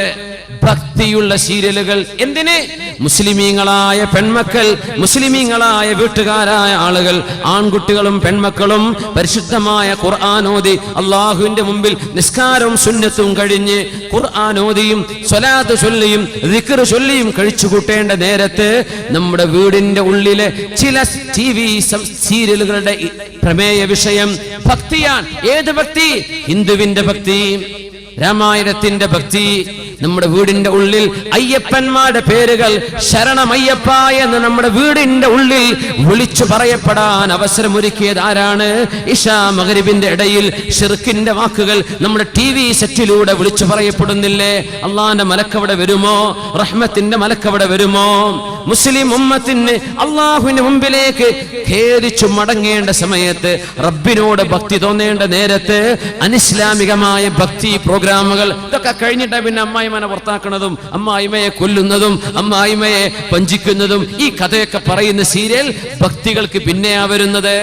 ഭക്തിയുള്ള സീരിയലുകൾ. എന്തിന്? മുസ്ലിമീങ്ങളായ പെൺമക്കൾ, മുസ്ലിമീങ്ങളായ വീട്ടുകാരായ ആളുകൾ, ആൺകുട്ടികളും പെൺമക്കളും പരിശുദ്ധമായ ഖുർആൻ ഓതി അള്ളാഹുവിന്റെ മുമ്പിൽ നിസ്കാരവും സുന്നത്തും കഴിഞ്ഞ് ഖുർആൻ ഓതിയും സ്വലാത്ത് ചൊല്ലിയും ദിക്ർ ചൊല്ലിയും കഴിച്ചു കൂട്ടേണ്ട നേരത്ത് നമ്മുടെ വീടിന്റെ ഉള്ളിലെ ചില TV സീരിയലുകളുടെ പ്രമേയ വിഷയം ഭക്തിയാണ്. ഏത് ഭക്തി? ഹിന്ദുവിന്റെ ഭക്തി, രാമായണത്തിന്റെ ഭക്തി. നമ്മുടെ വീടിന്റെ ഉള്ളിൽ അയ്യപ്പന്മാരുടെ പേരുകൾ, ശരണമയ്യപ്പ എന്ന് നമ്മുടെ വീടിന്റെ ഉള്ളിൽ വിളിച്ചു പറയപ്പെടാൻ അവസരമൊരുക്കിയത് ആരാണ്? ഇശാ മഗ്രിബിന്റെ ഇടയിൽ ഷിർക്കിന്റെ വാക്കുകൾ നമ്മുടെ TV സെറ്റിലൂടെ വിളിച്ചു പറയപ്പെടുന്നില്ലേ? അള്ളാന്റെ മലക്കവിടെ വരുമോ? റഹ്മത്തിന്റെ മലക്കവിടെ വരുമോ? മുസ്ലിം ഉമ്മത്തിന് അള്ളാഹുവിന്റെ മുമ്പിലേക്ക് ഖേദിച്ചു മടങ്ങേണ്ട സമയത്ത്, റബ്ബിനോട് ഭക്തി തോന്നേണ്ട നേരത്ത് അനിസ്ലാമികമായ ഭക്തി പ്രോഗ്രാമുകൾ ഇതൊക്കെ കഴിഞ്ഞിട്ട് പിന്നെ അമ്മായിമനെ പുറത്താക്കുന്നതും അമ്മായിമയെ കൊല്ലുന്നതും അമ്മായിമയെ വഞ്ചിക്കുന്നതും ഈ കഥയൊക്കെ പറയുന്ന സീരിയൽ ഭക്തികൾക്ക് പിന്നെയാ വരുന്നത്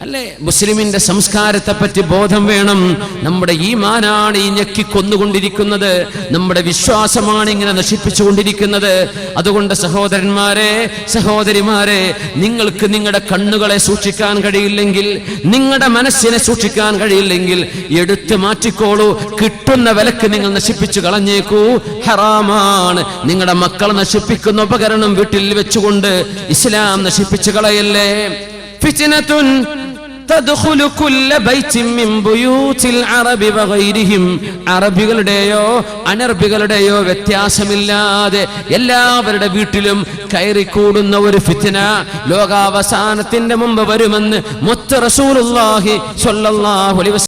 അല്ലേ? മുസ്ലിമിന്റെ സംസ്കാരത്തെ പറ്റി ബോധം വേണം. നമ്മുടെ ഈമാനാണ് ഈ ഞെക്കിക്കൊന്നുകൊണ്ടിരിക്കുന്നത്, നമ്മുടെ വിശ്വാസമാണ് ഇങ്ങനെ നശിപ്പിച്ചുകൊണ്ടിരിക്കുന്നത്. അതുകൊണ്ട് സഹോദരന്മാരെ, സഹോദരിമാരെ, നിങ്ങൾക്ക് നിങ്ങളുടെ കണ്ണുകളെ സൂക്ഷിക്കാൻ കഴിയില്ലെങ്കിൽ, നിങ്ങളുടെ മനസ്സിനെ സൂക്ഷിക്കാൻ കഴിയില്ലെങ്കിൽ എടുത്തു മാറ്റിക്കോളൂ. കിട്ടുന്ന വിലക്ക് നിങ്ങൾ നശിപ്പിച്ചു കളഞ്ഞേക്കൂ. ഹറാമാണ്. നിങ്ങളുടെ മക്കളെ നശിപ്പിക്കുന്ന ഉപകരണം വീട്ടിൽ വെച്ചുകൊണ്ട് ഇസ്ലാം നശിപ്പിച്ചു കളയല്ലേ. ഫിത്നത്തുൻ തദ്ഖുലു കുല്ല ബൈത്തിൻ മിൻ ബുയൂതിൽ അറബി വഗൈരിഹിം. അറബികളുടെയോ അനർബികളുടെയോ വ്യത്യാസമില്ലാതെ എല്ലാവരുടെ വീട്ടിലും കയറിക്കൂടുന്ന ഒരു ഫിത്ന ലോകാവസാനത്തിന്റെ മുമ്പ് വരുമെന്ന് മുത്ത് റസൂലുള്ളാഹി സ്വല്ലല്ലാഹു അലൈഹി വസല്ലം